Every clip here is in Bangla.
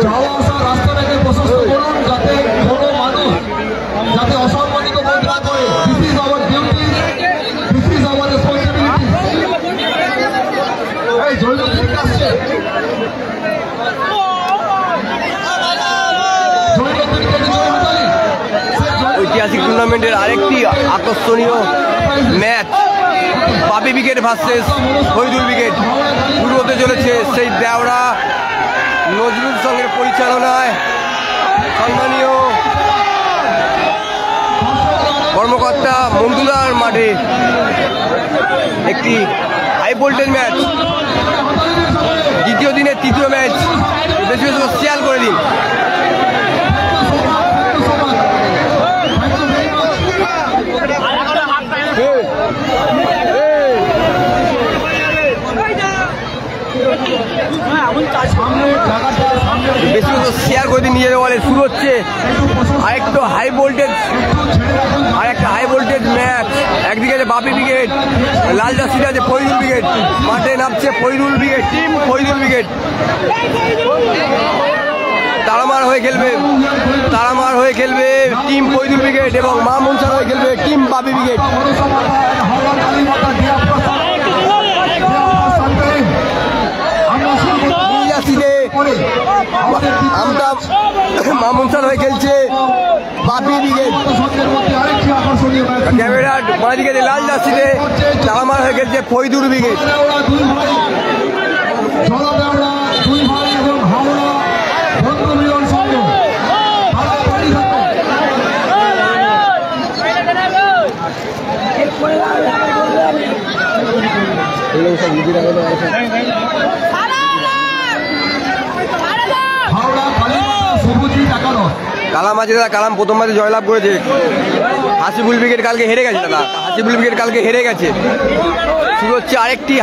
যাওয়া আসা রাস্তাটাকে প্রশস্ত করুন, যাতে কোনো মানুষ যাতে অসম্মানিত বোধ না করে। This is our duty, this is our responsibility. এই জয়লক্ষ্মী আসছে, ঐতিহাসিক টুর্নামেন্টের আরেকটি আকর্ষণীয় ম্যাচ বাপি ব্রিগেড ভার্সেস ফরিদুল ব্রিগেড শুরু হতে চলেছে। সেই দেওড়া নজরুল সঙ্গের পরিচালনায় সম্মানীয় কর্মকর্তা মন্ডুলার মাঠে একটি হাই ভোল্টেজ ম্যাচ, দ্বিতীয় দিনের তৃতীয় ম্যাচ। বেশি বেশি শেয়ার করে দিন। বেশি শেয়ার করে দিন নিজের বলে। শুরু হচ্ছে আরেকটু হাই ভোল্টেজ ম্যাচ। একদিকে আছে বাপি ব্রিগেড, লাল জার্সিতে আছে ফরিদুল ব্রিগেড। মাঠে নামছে Faridul brigade team. Faridul brigade তারামার হয়ে খেলবে টিম ফরিদুল ব্রিগেড এবং মা মনসার হয়ে খেলবে টিম বাপি ব্রিগেড। মা মনসার হয়ে খেলছে বাপি ব্রিগেড। ক্যামেরা বাঁ দিকে লাল জার্সিতে তারামার হয়ে খেলছে ফরিদুল ব্রিগেড। কালাম আছে দাদা, কালাম প্রথম ম্যাচে জয়লাভ করেছে। হাসিবুল ব্রিগেড কালকে হেরে গেছে দাদা, হাসিবুল ব্রিগেড কালকে হেরে গেছে। শুরু হচ্ছে আরেকটি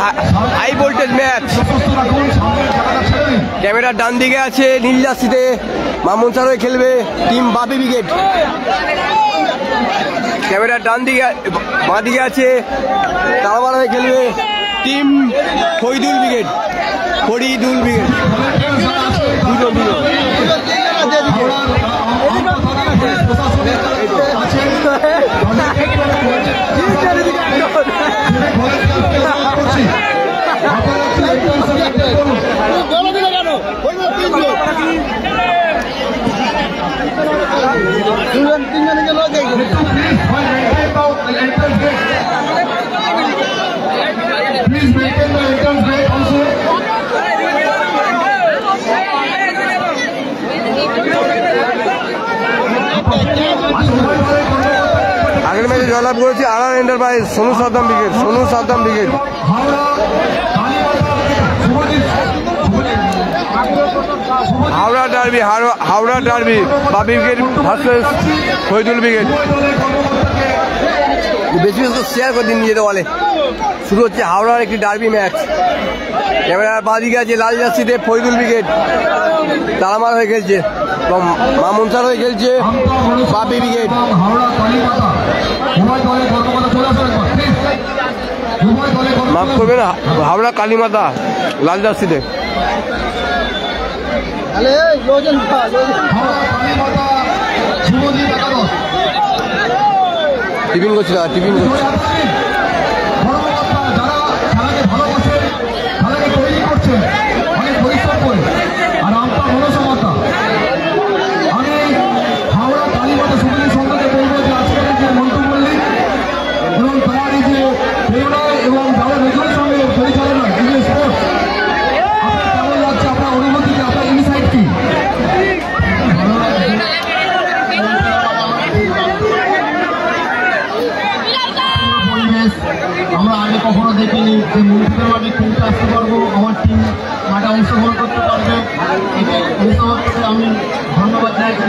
হাই ভোল্টেজ ম্যাচ। ক্যামেরার ডান দিকে আছে নীল জার্সিতে মামুন স্যার হয়ে খেলবে টিম বাপি ব্রিগেড। ক্যামেরার ডান দিকে বাঁ দিকে আছে তারামার হয়ে খেলবে team Faridul brigade. Please maintain the entrance gate also. আগের ম্যাচে জয়লাভ করেছে আর enterprise Sonu Saddam brigade. Howrah derby Bapi brigade versus Faridul brigade. বেশি বেশি শেয়ার করে দিন নিজেদের বলে। শুরু হচ্ছে হাওড়ার একটি ডার্বি ম্যাচ। ক্যামেরার বাঁ দিকে আছে লাল জার্সিতে ফরিদুল ব্রিগেড তারামার হয়ে খেলছে এবং মা মনসার হয়ে খেলছে বাপি ব্রিগেড। মাফ করবেন, হাওড়া কালীমাতা লাল জার্সিতে। টিফিন করছি। অনেক পরিশ্রম করে আর আমরা মনসমতা। আমি হাওড়া কালীমাতা সুবিধি সম্পর্কে বলবো যে আজকের যে মন্টু মল্লিক এবং তার এই যে প্রেরণা এবং যারা নজরুল সঙ্গে পরিচালনা এই যে স্পোর্টস, আপনার কেমন লাগছে? আপনার অনুভূতি কি? আপনার ইনসাইট কি? আমরা আগে কখনো দেখিনি যে মন্টুদের মাঠে টিমটা আসতে পারবো, আমার টিম মাঠে অংশগ্রহণ করতে পারবে। আমি ধন্যবাদ জানাই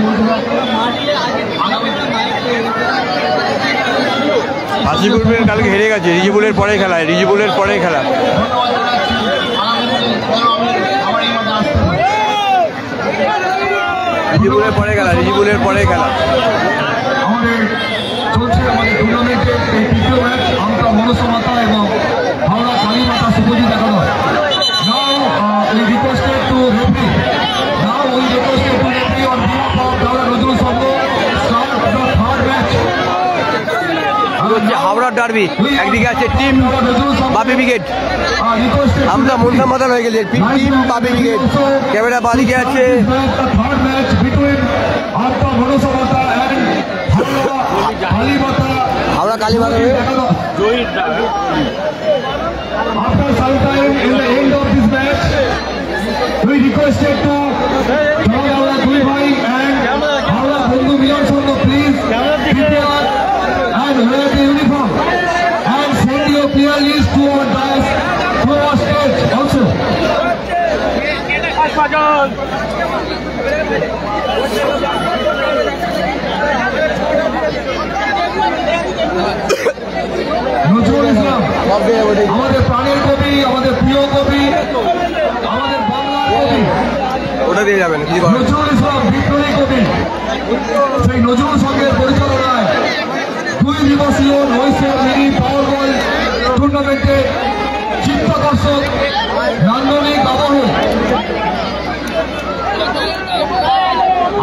হাসিবুল ব্রিগেড কালকে হেরে গেছে। রিজিবুলের পরে খেলা। রিজিবুলের পরে খেলা। আমাদের চলছে আমাদের টুর্নামেন্টের এই তৃতীয় ম্যাচ আমতা মনসা মাতা এবং হাওড়া কালী মাতা শুভজিৎ একাদশ। Now we requested to referee. Now we requested to referee on behalf of Haura Nazrul Sangh start the third match. হচ্ছে হাওড়ার ডার্বি, একদিকে আছে টিম বাপি ব্রিগেড, আমরা মনসা মাতার হয়ে গেছে টিম বাপি ব্রিগেড। ক্যামেরা বাদিকে আছে হাওড়া কালী মাতা। After some time in the end of this match, we requested to join our Dui Bhai and Haura Bandhu Milan Sangh, please prepare and wear the uniform and send your clear list to our dais, to our stage also. Nazrul Islam আমাদের প্রাণের কবি, আমাদের প্রিয় কবি, আমাদের বাংলার কবি, ওটা দিয়ে যাবেন নজরুল ইসলাম বিপ্লবী কবি। সেই নজরুল সংঘের পরিচালনায় 2 দিবসীয় নৈশীয় মিনি পাওয়ার বল টুর্নামেন্টে চিত্তাকর্ষক নান্দনিক আবহে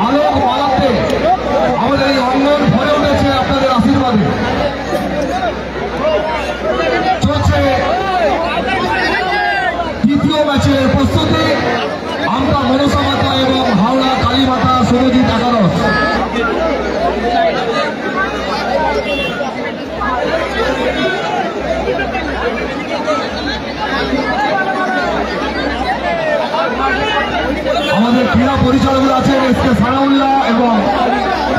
আলোক মালাতে আমাদের এই অঙ্গন ভরে উঠেছে আপনাদের আশীর্বাদে। চলছে দ্বিতীয় ম্যাচের প্রস্তুতি আমতা মনসা মাতা এবং হাওড়া কালী মাতা শুভজিৎ একাদশ। আমাদের ক্রীড়া পরিচালকরা আছেন এসকে সানাউল্লাহ এবং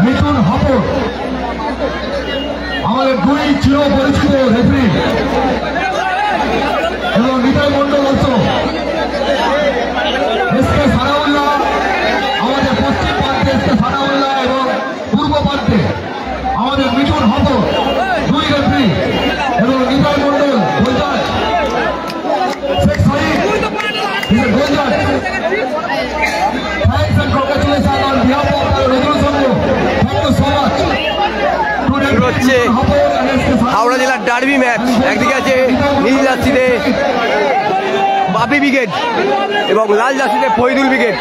মিথুন হাপড়, আমাদের 2 চির পরিচিত রেফারি এবং নিতাই মন্ডল অংশ। এসকে সানাউল্লাহ আমাদের পশ্চিম প্রান্তে, এসকে সানাউল্লাহ এবং পূর্ব প্রান্তে আমাদের মিঠুন হাপড়, 2 রেফারি এবং নিতাই মন্ডল গোলজাজ, শেখ সাহিদ গোলজাজ। Thanks and congratulations on behalf of the Nazrul Sangh. Thank you so much. হচ্ছে হাওড়া জেলার ডার্বি ম্যাচ, একদিকে আছে নীল জার্সিতে বাপি ব্রিগেড এবং লাল জার্সিতে ফরিদুল ব্রিগেড।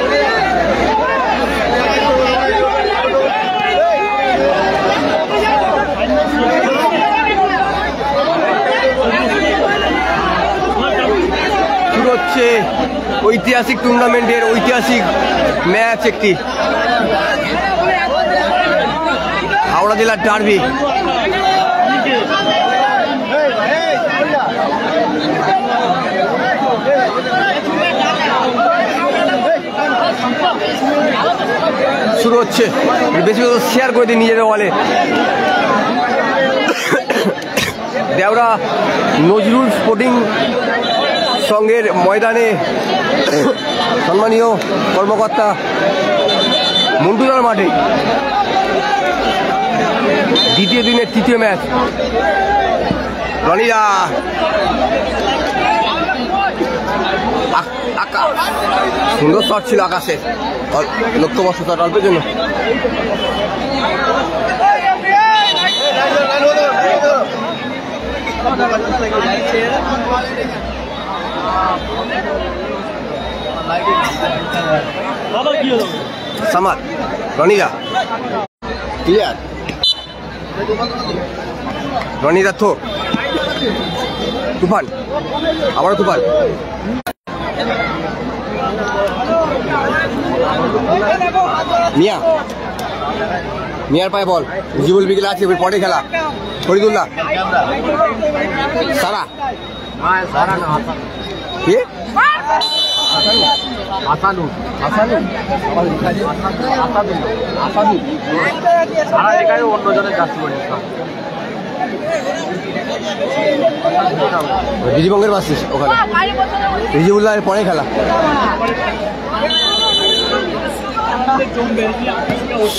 শুরু হচ্ছে ঐতিহাসিক টুর্নামেন্টের ঐতিহাসিক ম্যাচ, একটি হাওড়া জেলার ডার্বি। শুরু হচ্ছে, বেশি শেয়ার করে দিন নিজেদের বলে। দেওরা নজরুল স্পোর্টিং সংঘের ময়দানে সম্মানীয় কর্মকর্তা মন্টুদার মাঠে দ্বিতীয় দিনের তৃতীয় ম্যাচ। রনিদা সুন্দর শট ছিল আকাশে, লক্ষ্যবর্ষ শট অল্পের জন্য। সামাদ রনিদা ক্লিয়ার, রনিদা থো তুফান, আবার তুফান। মিয়া, মিয়ার পায়ে বল, জিবুল বিকেল আছে পরে খেলা। ফরিদুল্লাহ সারা কি আসানু আসানু আসানু সারা এখানে অন্যজনের কাছে রিজিবঙ্গের বাসিস ওখানে রিজিবুল্লাহের পরে খেলা।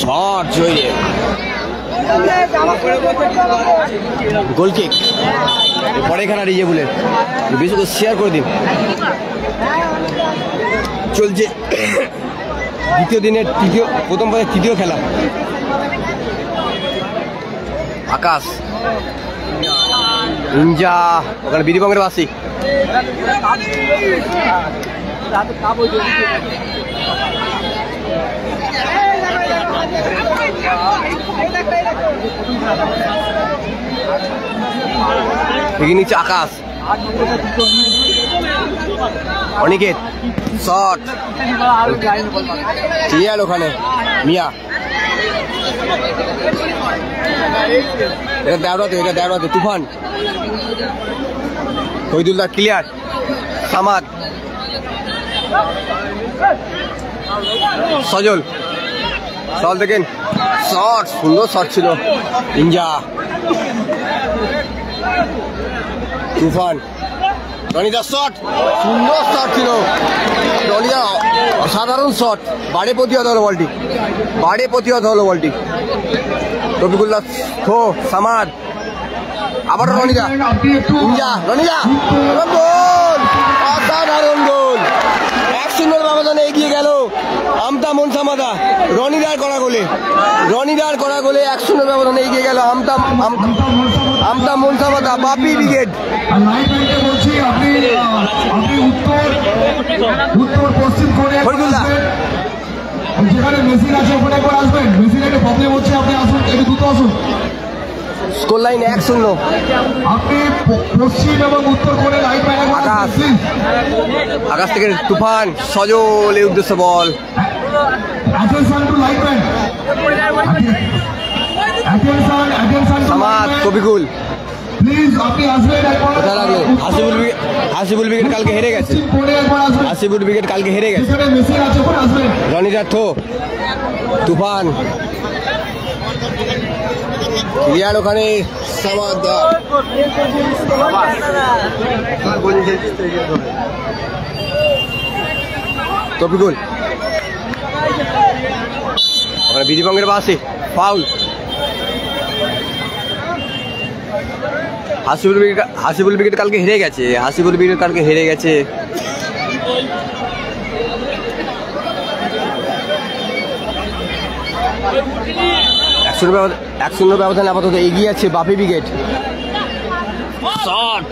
শট জয়ে গোল কিক, পরে খেলা রিজিবুলের, বেশি করে শেয়ার করে দিন। চলছে দ্বিতীয় দিনের তৃতীয়, প্রথম পদের তৃতীয় খেলা। আকাশ ইঞ্জা ওখানে বিধিবঙ্গের বাসি। এগিয়ে নিচ্ছে আকাশ, অনিকেত শট ক্লিয়ার ওখানে মিয়া। এটা দেওয়াতে তুফান, শহীদুল্লাহ ক্লিয়ার, সামাদ, সজল দেখেন শট, সুন্দর শট ছিল। ইঞ্জা, তুফান, রনিদার শট, সুন্দর শট ছিল রনিদা, অসাধারণ শট। বাড়ে প্রতিহত হলো বলটি, রফিকুল্লাহ থো, সামাদ, আবার রনিদা, ইঞ্জা, রনিদা গোল, অসাধারণ গোল। 1-0 ব্যবধানে এগিয়ে গেল আমতা মনসামাদা। রনিদার করা গোলে 1-0 ব্যবধানে এগিয়ে গেল আমতা মনসামাদা। বাপি ব্রিগেড বলছি আপনি উত্তর পশ্চিম কোণে ফরিদুল্লাহ, যেখানে মেশিন আছে ওখানে একবার আসবেন। মেশিনে একটা প্রবলেম হচ্ছে, আপনি আসুন, একটু দ্রুত আসুন। Score line 1-0। আপনি পশ্চিম এবং উত্তর কোণে লাইট বাইরে আকাশ থেকে তুফান, সজল এই উদ্দেশ্য বল। সামাদ, কবিকুল, প্লিজ আপনি আসবেন। কোথায় লাগলো? হাসিবুল ব্রিগেড কালকে হেরে গেছে। মেশিন আছে ওখানে আসবেন। রনিদার থো, তুফান ক্লিয়ার ওখানে, সামাদ, তফিকুল ওখানে বিধিবঙ্গের বাসে ফাউল। হাসিবুল ব্রিগেড কালকে হেরে গেছে। 1-0 ব্যবধানে আপাতত এগিয়ে আছে বাপি ব্রিগেড। শট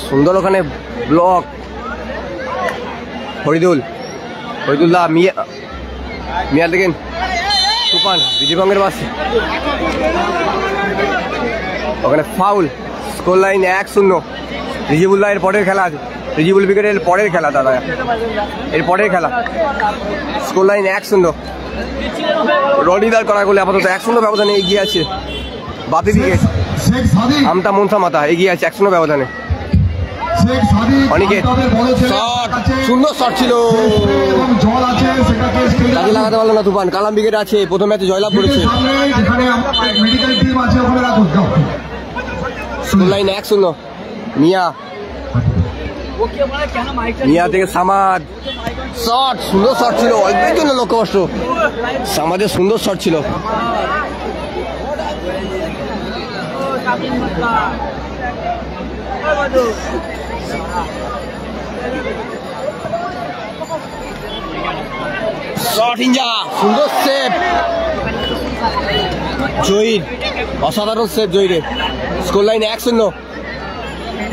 সুন্দর ওখানে ব্লক, ফরিদুল্লাহ, মিয়া দেখেন তুফান, বিধিবঙ্গের বাসে ওখানে ফাউল। Score line 1-0। রিজিবুল্লাহ এর পরের খেলা আছে, রিজিবুল ব্রিগেডের পরের খেলা দাদা, এর পরের খেলা। Score line 1-0। রনিদার করা গোলে আপাতত 1-0 ব্যবধানে এগিয়ে আছে বাপি ব্রিগেড। আমতা মনসামাদা এগিয়ে আছে 1-0 ব্যবধানে। অনিকেত শট, সুন্দর শট ছিল, কাজে লাগাতে পারলো না তুফান। কালাম ব্রিগেড আছে, প্রথম ম্যাচে জয়লাভ করেছে। Score line 1-0। মিয়া থেকে সামাদ, শট, সুন্দর শট ছিল, অল্পের জন্য লক্ষ্যভ্রষ্ট। সামাদের সুন্দর শট ছিল। শট, ইঞ্জা, সুন্দর সেভ জয়ীর, অসাধারণ সেভ জয়ীরের। Score line 1-0।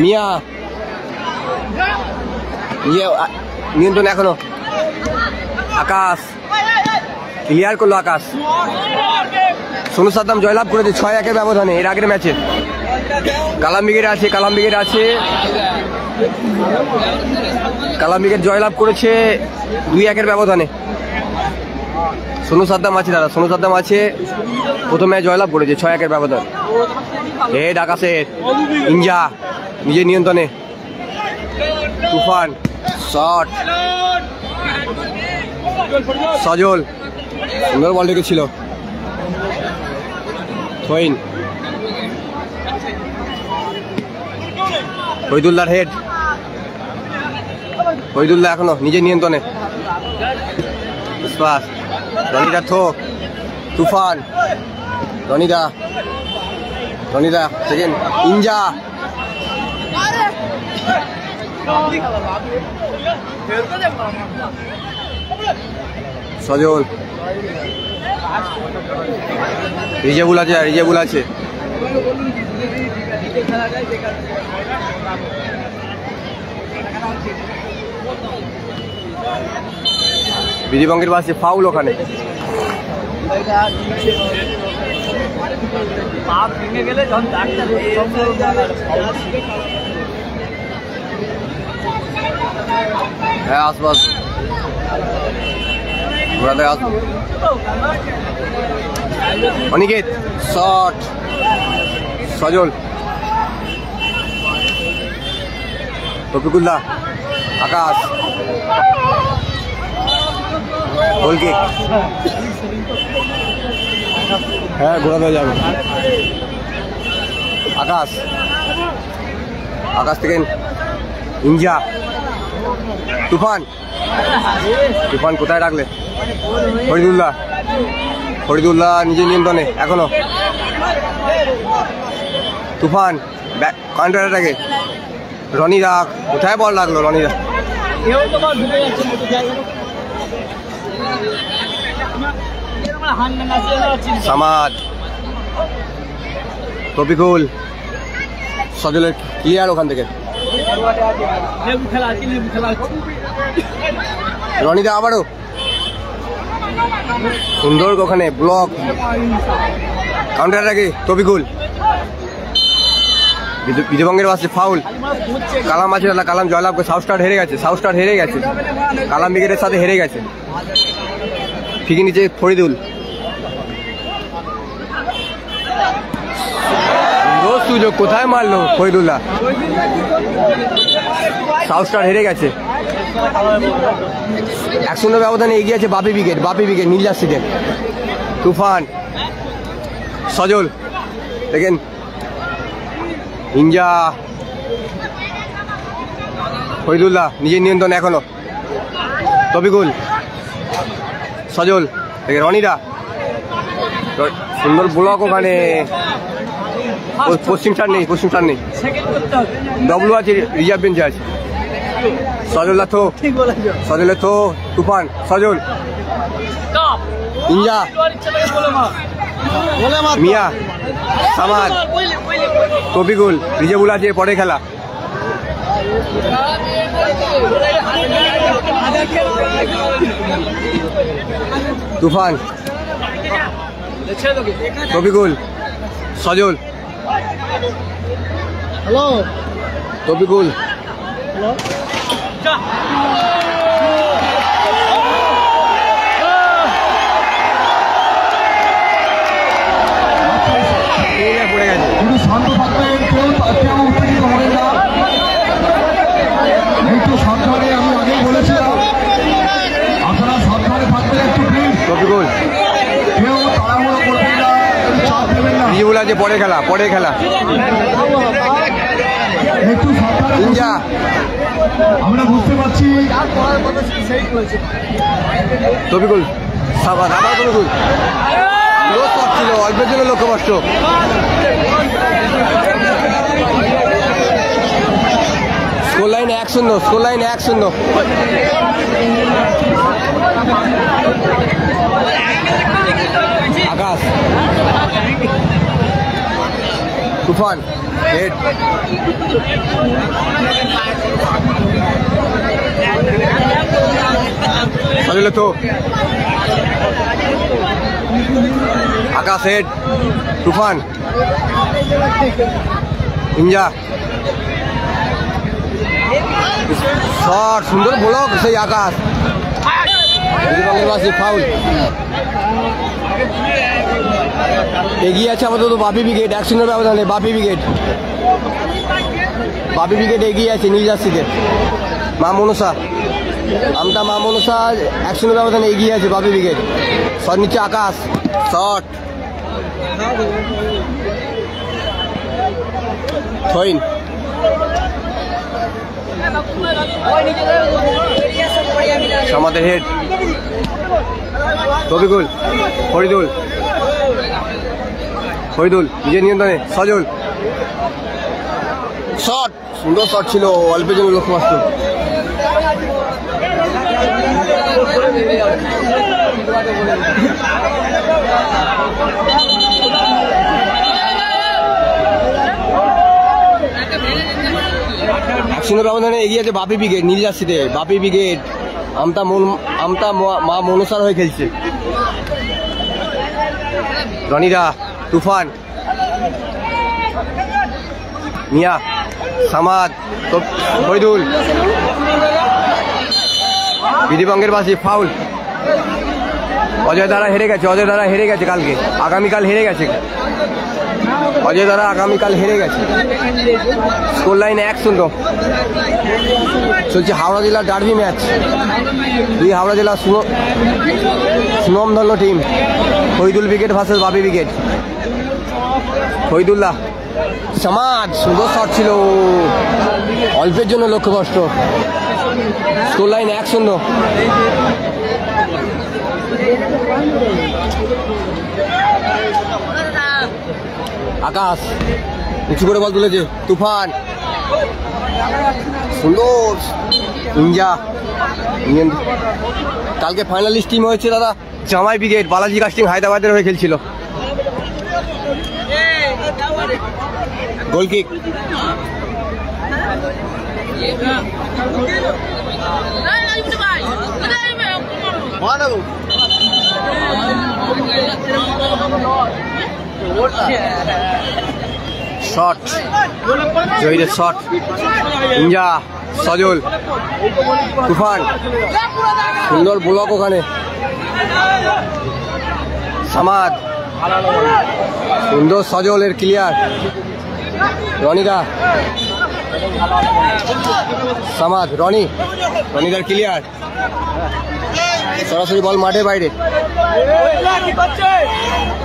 মিয়া নিয়ন্ত্রণ এখনো। আকাশ ক্লিয়ার করলো, আকাশ। সোনু সাদ্দাম জয়লাভ করেছে 6-1 ব্যবধানে এর আগের ম্যাচে। কালাম ব্রিগেড জয়লাভ করেছে 2-1 ব্যবধানে। সোনু সাদ্দাম আছে, প্রথম ম্যাচ জয়লাভ করেছে 6-1 ব্যবধান। হেড আকাশের, ইঞ্জা নিজের নিয়ন্ত্রণে, তুফান শট, সজল সুন্দর বল রেখেছিল, শহীদুল্লাহর হেড, শহীদুল্লাহ এখনো নিজের নিয়ন্ত্রণে। রনিদা থো, তুফান, রনিদা সেকেন্ড, ইঞ্জা, সজল, রিজেবুল আছে বিধিভঙ্গের পাশে ফাউল ওখানে। হ্যাঁ আশপাশ ঘোরাতে আসবো। অনিকেত শট, সজল, রফিকুল্লাহ, আকাশ, গোল কিক। হ্যাঁ ঘোরাতে যাবে। আকাশ, আকাশ থেকে ইঞ্জা, তুফান, তুফান কোথায় রাখলে? ফরিদুল্লাহ, ফরিদুল্লাহ নিজের নিয়ন্ত্রণে এখনো। তুফান কাউন্টার অ্যাটাকে, রনিদা কোথায় বল লাগলো? রনিদা, সামাদ, রফিকুল, সজলের ক্লিয়ার ওখান থেকে। রনিদা আবারও সুন্দর ওখানে ব্লক, কাউন্টার অ্যাটাকে রফিকুল। বিধিভঙ্গের পাশে ফাউল। কালাম আছে, কালাম জয়লাভ করে। সাউথ স্টার হেরে গেছে, সাউথ স্টার হেরে গেছে, কালাম উইকেটের সাথে হেরে গেছে। ঠিকই নিচে ফরিদুল, সুযোগ কোথায় মারলো ফরিদুল্লাহ। সাউথ স্টার হেরে গেছে। 1-0 ব্যবধানে এগিয়ে আছে বাপি উইকেট, বাপি উইকেট নীল জার্সিতে। তুফান, সজল দেখেন, ইঞ্জা, ফরিদুল্লাহ নিজের নিয়ন্ত্রণ এখনো। রফিকুল, সজল দেখেন, রনিদা সুন্দর ব্লক ওখানে। পশ্চিম সার নেই, পশ্চিম সার নেই, ডব্লু আছে, রিজার্ভ বেঞ্চে আছে। সজল থো, সজলের থো, তুফান, সজল, ইঞ্জা, মিয়া, সামাদ, রফিকুল, রিজার্ভুল আছে, পরে খেলা। তুফান, রফিকুল, সজল, হ্যালো রফিকুল, পড়ে গেছে। একটু শান্ত থাকবেন, কেউ উত্তেজিত হবেন না, একটু সাবধানে। আমি আগেই বলেছিলাম আপনারা সাবধানে থাকবেন, একটু প্লিজ। রফিকুল, কেউ তাড়াহুড়ো করবেন না, চাপ দেবেন না, রিজার্ভুল আছে, পরে খেলা, পরে খেলা। একটু সাবধানে। ইঞ্জা, আমরা বুঝতে পারছি রফিকুল, সাবাদ, আবার রফিকুল। লোক ছিল, অল্পের জন্য লক্ষ্য কষ্ট। Score line 1-0, score line 1-0। আকাশ, তুফান, হেড, সজল তো, আকাশ হেড, তুফান, ইঞ্জা, শট, সুন্দর ব্লক সেই আকাশ। ফাউল। এগিয়ে আছে আপাতত বাপি উইকেট, 1-0 ব্যবধানে বাপি উইকেট। বাপি উইকেট এগিয়ে আছে নীল জার্সিতে। মা মনসা, আমটা মা মনসা 1-0 ব্যবধানে এগিয়ে আছে বাপি উইকেট। শট নিচ্ছে আকাশ, শট, থইন, আমাদের হেড, রফিকুল, ফরিদুল, ফরিদুল নিজের নিয়ন্ত্রণে, সজল, শট, সুন্দর শট ছিল, অল্পের জন্য লক্ষ্য মারত। 1-0 ব্যবধানে এগিয়ে আছে বাপি ব্রিগেড নীল জার্সিতে। বাপি ব্রিগেড আমতা মা মনসার হয়ে খেলছে। রনিদা, তুফান, মিয়া, সামাদ, ফয়দুল, বিধিবঙ্গের পাশে ফাউল। অজয় দ্বারা হেরে গেছে কালকে, আগামীকাল হেরে গেছে। অজয় দ্বারা আগামীকাল হেরে গেছে। Score line 1-0। চলছে হাওড়া জেলার ডার্বি ম্যাচ। দুই হাওড়া জেলার সুনামধন্য টিম, ফয়দুল ব্রিগেড ভার্সেস বাপি ব্রিগেড। ফয়দুল্লাহ, সমাজ, সুন্দর শট ছিল, অল্পের জন্য লক্ষ্যভ্রষ্ট। Score line 1-0। আকাশ উঁচু করে বল তুলেছে, তুফান, সুন্দর, ইঞ্জা। কালকে ফাইনালিস্ট টিম হয়েছে দাদা জামাই ব্রিগেড, বালাজি কাস্টিং হায়দ্রাবাদের হয়ে খেলছিল। গোল কিক, শট, জহিরের শট, ইঞ্জা, সজল, তুফান, সুন্দর ব্লক ওখানে। সামাদ, সুন্দর সজলের ক্লিয়ার। রনিদা, সামাদ, রনিদার ক্লিয়ার, সরাসরি বল মাঠের বাইরে।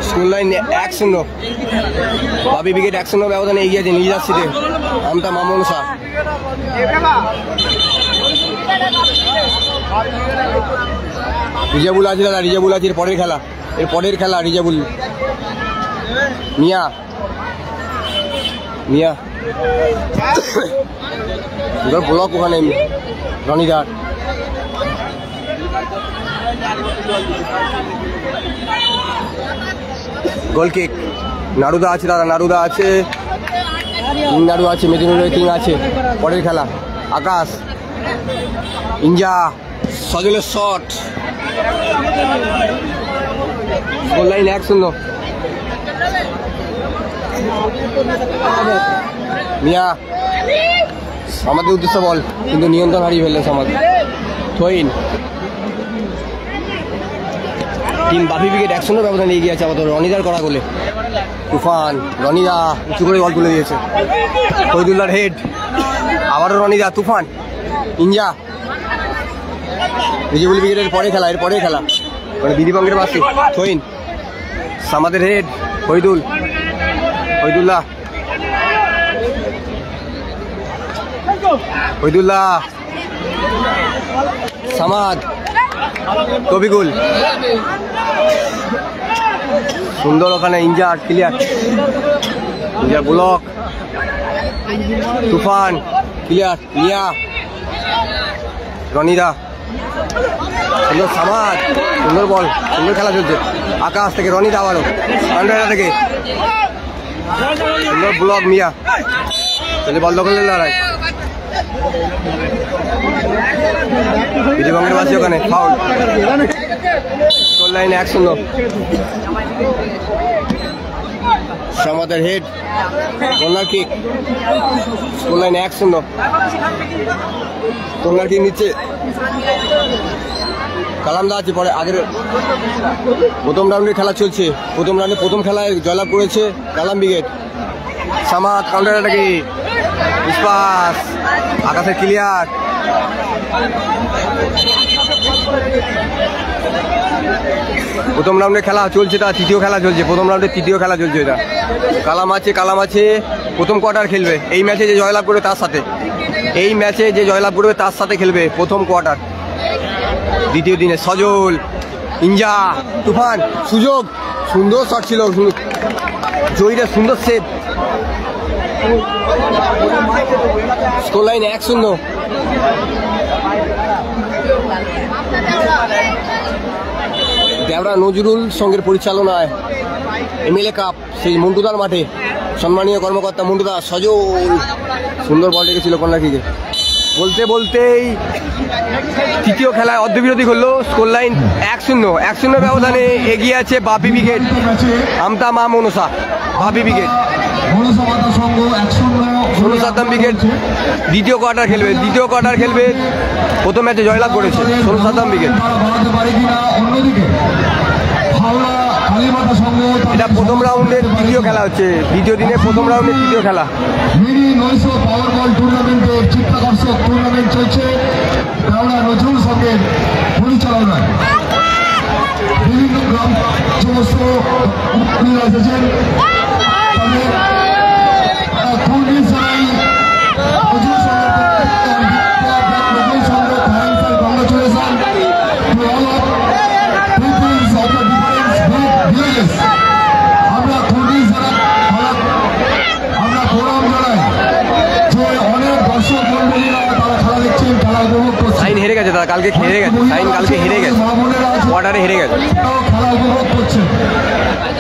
Score line 1-0। বাপি ব্রিগেড 1-0 ব্যবধানে এগিয়ে আছে নীল জার্সিতে আমতা মা মনসা। রিজাবুল আছে দাদা, রিজাবুল আছে পরের খেলা রিজাবুল। মিয়া ব্লক ওখানে রনিদার। গোল কিক, নারুদা আছে দাদা, নারু আছে, মেদিনীপুর কিং আছে। পরের খেলা আকাশ, ইঞ্জা, সজলের শট। Goal line 1-0। মিয়া, আমাদের উদ্দেশ্য বল কিন্তু নিয়ন্ত্রণ হারিয়ে ফেললেন সমাজ। থইন, টিম বাপি ব্রিগেড 1-0 ব্যবধানে এগিয়ে আছে আপাতত রনিদার করা গোলে। তুফান, রনিদা উঁচু করে বল তুলে দিয়েছে। ফয়দুল্লাহর হেড, আবারও রনিদা, তুফান, ইঞ্জা। রিজাবুল ব্রিগেডের পরের খেলা মানে বিধিবঙ্গের পাশে। থইন, সামাদের হেড, ফয়দুল্লাহ, সামাদ, কবিগুল, সুন্দর ওখানে ইঞ্জার ক্লিয়ার, ব্লক, তুফান ক্লিয়ার, মিয়া, রনিদা, সুন্দর সামাদ, সুন্দর বল, সুন্দর খেলা চলছে। আকাশ থেকে রনিদা, আবারও আন্ডারা থেকে সুন্দর ব্লক, মিয়া চলে বল দখলের লড়াই। বিধিবঙ্গের বাসী ওখানে ফাউল। Score line 1-0। সমাদের head, corner kick. Score line 1-0। Corner kick নিচ্ছে কালামদা আছে। পরে আগের প্রথম রাউন্ডের খেলা চলছে। প্রথম রাউন্ডে প্রথম খেলায় জয়লাভ করেছে কালাম ব্রিগেড। সামাদ কাউন্টার অ্যাটাকে, ইস্পাস, আকাশের ক্লিয়ার। প্রথম রাউন্ডে খেলা চলছে, তা তৃতীয় খেলা চলছে। প্রথম রাউন্ডে তৃতীয় খেলা চলছে এটা। কালাম আছে প্রথম কোয়ার্টার খেলবে। এই ম্যাচে যে জয়লাভ করবে তার সাথে খেলবে প্রথম কোয়ার্টার। দ্বিতীয় দিনে সজল, ইঞ্জা, তুফান, সুযোগ, সুন্দর শট ছিল, জয়ীরা সুন্দর save. Score line 1-0। Debra Nazrul সঙ্গের পরিচালনায় MLA কাপ সেই মন্টুদার মাঠে সম্মানীয় কর্মকর্তা মন্টু দাস সজল সুন্দর বল রেখেছিল কর্নার কিকে। বলতে বলতেই তৃতীয় খেলায় অর্ধবিরতি করলো। স্কোর লাইন 1-0 ব্যবধানে এগিয়ে আছে বাপি ব্রিগেড, আমতা মা মনসা। বাপি ব্রিগেড সোনুসাদ্দাম ব্রিগেড দ্বিতীয় কোয়ার্টার খেলবে। প্রথম ম্যাচে জয়লাভ করেছে সোনুসাদ্দাম ব্রিগেড। এটা প্রথম রাউন্ডের দ্বিতীয় খেলা হচ্ছে, দ্বিতীয় দিনে প্রথম রাউন্ডের তৃতীয় খেলা। পাওয়ার বল টুর্নামেন্টের চিত্তাকর্ষক টুর্নামেন্ট চলছে নজরুল সঙ্গের পরিচালনায়। বিভিন্ন গ্রাম সমস্ত এসেছেন, সাইন হেরে গেছে দাদা, কালকে হেরে গেছে সাইন, কালকে হেরে গেছে, কোয়ার্টারে হেরে গেছে। খেলা উপভোগ করছে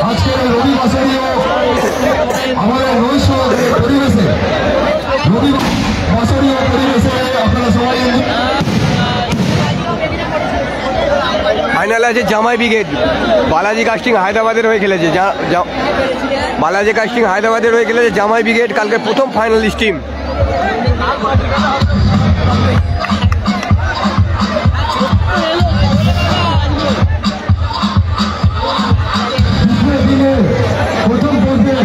আজকে রবিবাসরীয় আমাদের পরিবেশে আপনারা সবাই। ফাইনালে আছে জামাই ব্রিগেড, বালাজি কাস্টিং হায়দ্রাবাদের হয়ে খেলেছে। বালাজি কাস্টিং হায়দ্রাবাদের হয়ে খেলেছে জামাই ব্রিগেড, কালকে প্রথম ফাইনালিস্ট টিম। প্রথম পর্বে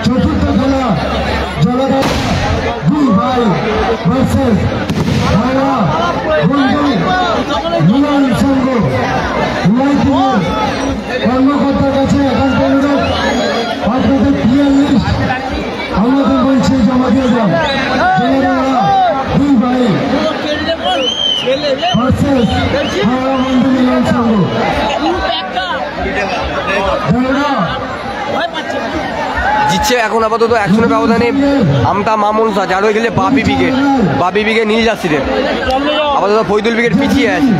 চতুর্থ খেলা জলাধার দুই ভাই ভার্সেস মিলন সংঘ। কর্মকর্তার কাছে একান্ত অনুরোধ, আপনাদের ক্লিয়ার লিস্ট আমাদের বলছে জমা দিয়ে যান। দুই ভাই ভার্সেস বন্ধু মিলন সংঘ। জিতছে এখন আপাতত 1-0 ব্যবধানে আমতা মা মনসা, যার হয়ে গেছে বাপি ব্রিগেড নীল জার্সিতে। আপাতত ফৈদুল ব্রিগেড পিছিয়ে আছে।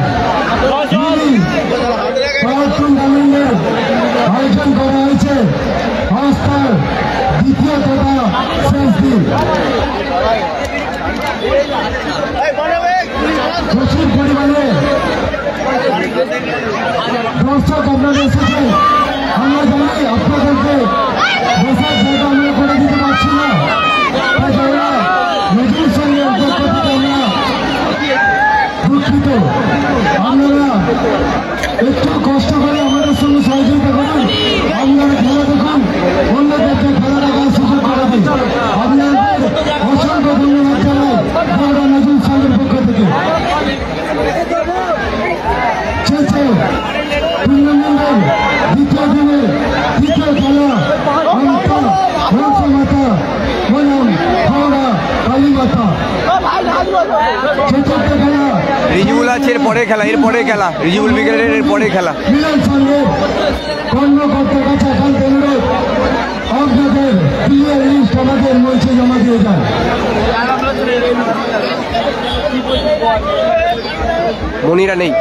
আয়োজন করা হয়েছে দ্বিতীয় তথা শেষ দিন। প্রচুর পরিমাণে দর্শক আপনারা এসেছেন। আমরা জানি আপনাদেরকে বসার জায়গা আমরা করে দিতে পারছি না, নজরুল সঙ্গের পক্ষ থেকে আমরা দুঃখিত। আপনারা একটু কষ্ট করে আমাদের সঙ্গে সহযোগিতা করুন, আপনারা খেলা দেখুন, অন্যদেরকে খেলা দেখার সুযোগ করে দিন। আপনাদের অসংখ্য ধন্যবাদ জানাই আমরা নজরুল সঙ্গের পক্ষ থেকে। টুর্নামেন্টের দ্বিতীয় দিনে দ্বিতীয় খেলা আমতা মাতা বনাম হাওড়া কালীমাতা। চতুর্থ খেলা রিজুল আছে এরপরে খেলা রিজুল ব্রিগেডের পরে খেলা। মিলন সঙ্গের কর্মকর্তার কাছে একান্ত অনুরোধ, আপনাদের ক্লিয়ার লিস্ট আমাদের মঞ্চে জমা দিয়ে যান। মনিরা নেই।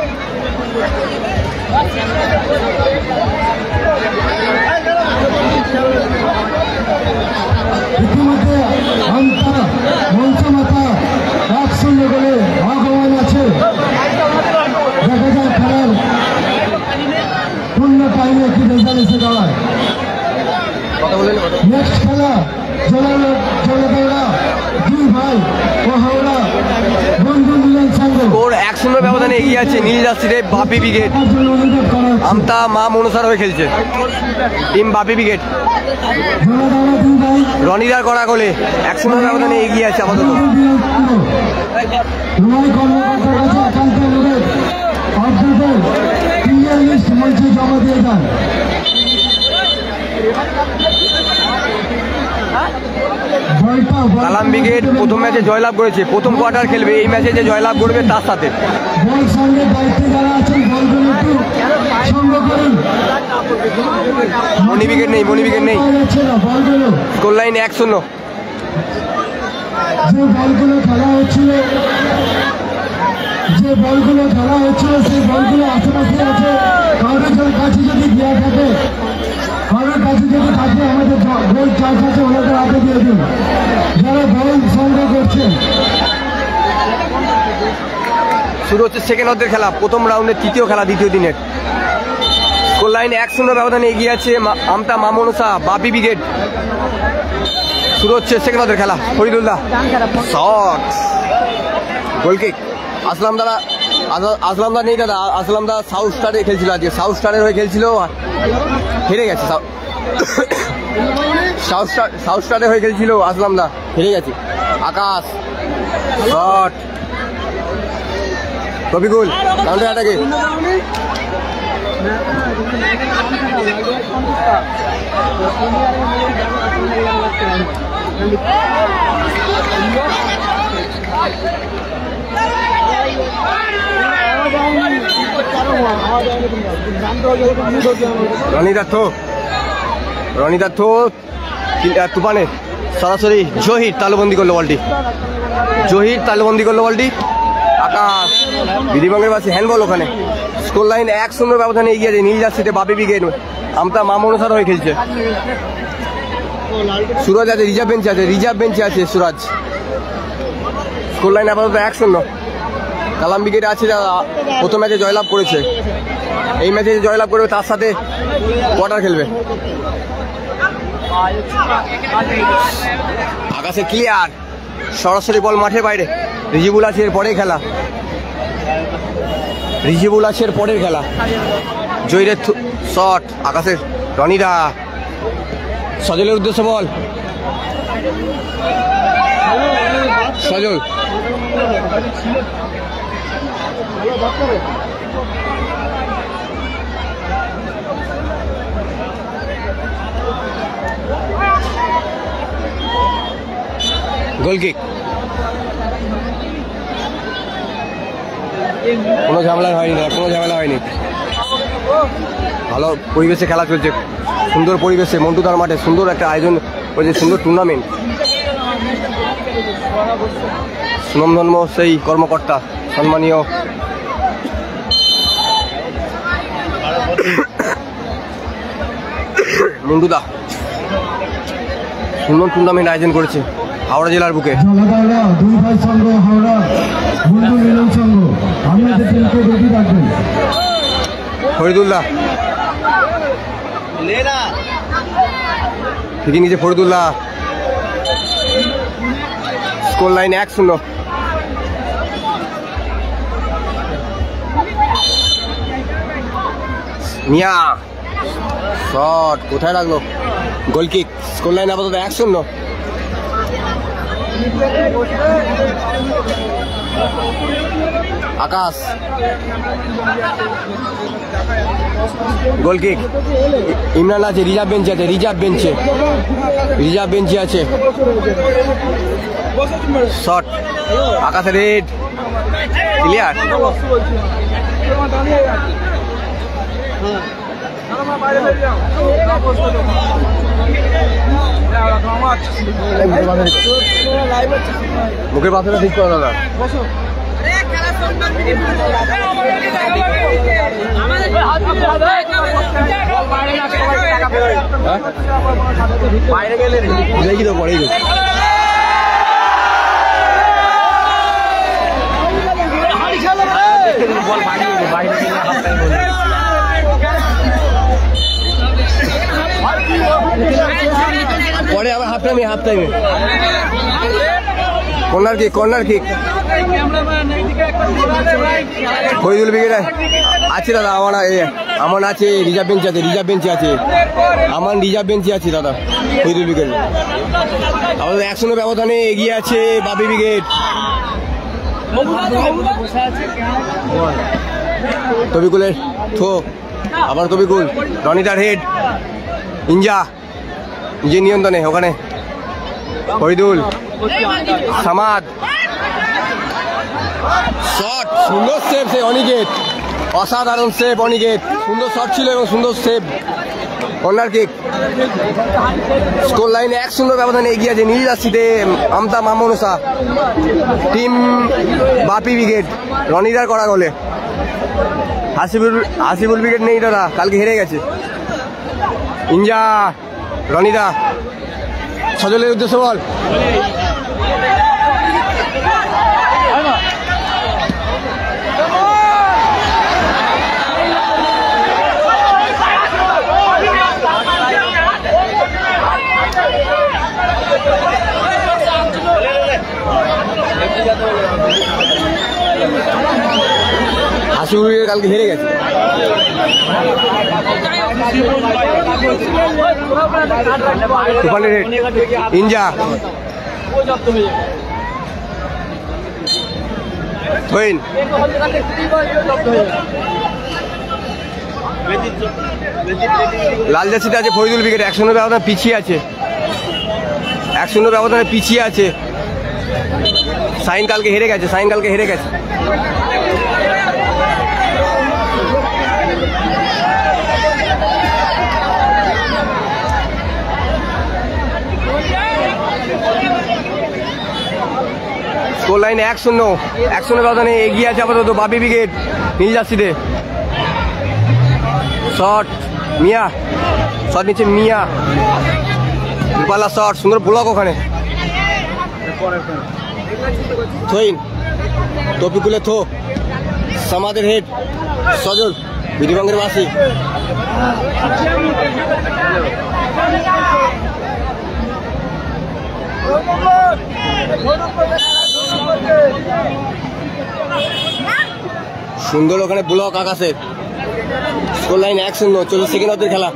ইতিমধ্যে আমতা মঞ্চ মাতা 1-0 গোলে আহ্বান আছে। দেখা যায় খেলার পূর্ণ টাইমে কি রেজাল্ট এসে দাঁড়ায়। নেক্সট খেলা জলাদৌড়া দুই ভাই ও হাওড়া বন্ধু মিলন সংঘ। ওর 1-0 ব্যবধানে এগিয়ে আছে নীল জার্সিতে বাপি ব্রিগেড, আমতা মা মনসার হয়ে খেলছে টিম বাপি ব্রিগেড। জলাদৌড়া দুই ভাই রনিদার করা গোলে 1-0 ব্যবধানে এগিয়ে আছে আপাতত। কর্মকর্তার কাছে একান্ত অনুরোধ, আপনাদের ক্লিয়ার লিস্ট মঞ্চে জমা দিয়ে যান। কালাম ব্রিগেড প্রথম ম্যাচে জয়লাভ করেছে, প্রথম কোয়ার্টার খেলবে, এই ম্যাচে যে জয়লাভ করবে তার সাথে। বল সঙ্গে দায়িত্বে যারা আছেন বলগুলো একটু সংগ্রহ করুন। মনি ব্রিগেড নেই স্কোর লাইন 1-0। যে বলগুলো খেলা হচ্ছিল সেই বলগুলো আশেপাশে আছে, কারোর কাছে যদি দেওয়া থাকে কারোর কাছে যদি থাকে আমাদের গোল চার্জ আছে ওনাদের হাতে দিয়ে দিন যারা বল সংগ্রহ করছেন। শুরু হচ্ছে সেকেন্ড অর্ধের খেলা, প্রথম রাউন্ডের তৃতীয় খেলা দ্বিতীয় দিনের। স্কোর লাইনে 1-0 ব্যবধানে এগিয়ে আছে আমতা মামুনুসা বাপি ব্রিগেড। শুরু হচ্ছে সেকেন্ড অর্ধের খেলা। ফরিদুল্লাহ শট, গোলকিক। আসলামদা নেই দাদা, আসলামদা সাউথ স্টারে খেলছিল আজকে, সাউথ স্টারের হয়ে খেলছিল, হেরে গেছে। সাউথ স্টারের হয়ে খেলছিল আসলামদা, হেরে গেছে। আকাশ শট, রবিকুল কাউন্টার অ্যাটাকে। রনিদার থো তুফানে সরাসরি জহির তালুবন্দি করলো বলটি, আকাশ বিধিভঙ্গের পাশে হ্যান্ডবল ওখানে। স্কোর লাইন 1-0 ব্যবধানে এগিয়ে আছে নীল জার্সিতে বাপি ব্রিগেড। আমতা মামুনুসার হয়ে খেলছে। সুরজ আছে রিজার্ভ বেঞ্চে আছে সুরজ। স্কোর লাইন আপাতত 1-0। কালাম ব্রিগেড আছে যারা প্রথম ম্যাচে জয়লাভ করেছে, এই ম্যাচে জয়লাভ করবে তার সাথে কোয়ার্টার খেলবে। আকাশে ক্লিয়ার, সরাসরি বল মাঠের বাইরে। রিজিবুল আছে এর পরের খেলা, জয়ীরের শট, আকাশের রনিদা, সজলের উদ্দেশ্যে বল, সজল গোলকিক। কোনো ঝামেলা হয়নি, ভালো পরিবেশে খেলা চলছে, সুন্দর পরিবেশে মন্টুদার মাঠে সুন্দর একটা আয়োজন করেছে, সুন্দর টুর্নামেন্ট। সুনামধন্য সেই কর্মকর্তা সম্মানীয় মন্টুদা সুন্দর টুর্নামেন্ট আয়োজন করেছে হাওড়া জেলার বুকে। দুই ভাই সংঘ হাওড়া বন্ধু মিলন সংঘ, আপনাদের টিমকে রেডি রাখবেন। ফরিদুল্লাহ ঠিকই নিচে Faridullah. Score line 1-0। Miya shot কোথায় রাখলো, গোলকিক। স্কোর লাইন আপাতত 1-0। আকাশ গোলকিক। ইমরান আছে রিজার্ভ বেঞ্চে আছে। শট, আকাশের রেড, ক্লিয়ার। মুখের পাশে ঠিক করো দাদা। বাইরে গেলে দেখি তো পরেই পরে আবার হাফ টাইমে কর্নার কিক ফরিদুল ব্রিগেড আছে দাদা। আমার আছে রিজার্ভ বেঞ্চে আছে দাদা ফরিদুল ব্রিগেড। আমাদের 1-0 ব্যবধানে এগিয়ে আছে বাপি ব্রিগেড। তবিকুলের থো, আবার তবিকুল, রনিদার হেড, ইঞ্জা নিজের নিয়ন্ত্রণে ওখানে ফরিদুল, সামাদ শট, সুন্দর সেভ সে অনিকেত, অসাধারণ সেভ অনিকেত, সুন্দর শট ছিল এবং সুন্দর সেভ। Corner kick. স্কোর লাইনে 1-0 ব্যবধানে এগিয়ে আছে নীল জার্সিতে আমতা মামুনুসা টিম বাপি ব্রিগেড। রনিদার করা গোলে। হাসিবুল ব্রিগেড নেই দাদা, কালকে হেরে গেছে। ইঞ্জা রনিদা সজলের উদ্দেশ্য বল। হাসিগুড়ি কালকে হেরে গেছে। ইঞ্জা লাল জার্সিতে আছে ফরিদুল উইকেট 1-0 ব্যবধানে পিছিয়ে আছে। 1-0 ব্যবধানে পিছিয়ে আছে। সাইন কালকে হেরে গেছে। স্কোর লাইন 1-0 ব্যবধানে এগিয়ে আছে আপাতত বাপি ব্রিগেড নীল জার্সিতে। শট মিয়া, শট নিচ্ছে মিয়া, রূপালা শট, সুন্দর ব্লক ওখানে। থইন টপিকুলে থো, সামাদের হেড, সজল বিধিবঙ্গের বাসী। সুন্দর ওখানে ব্লক আকাশের। স্কোর লাইন 1-0, 40 সেকেন্ড অব্দের খেলা।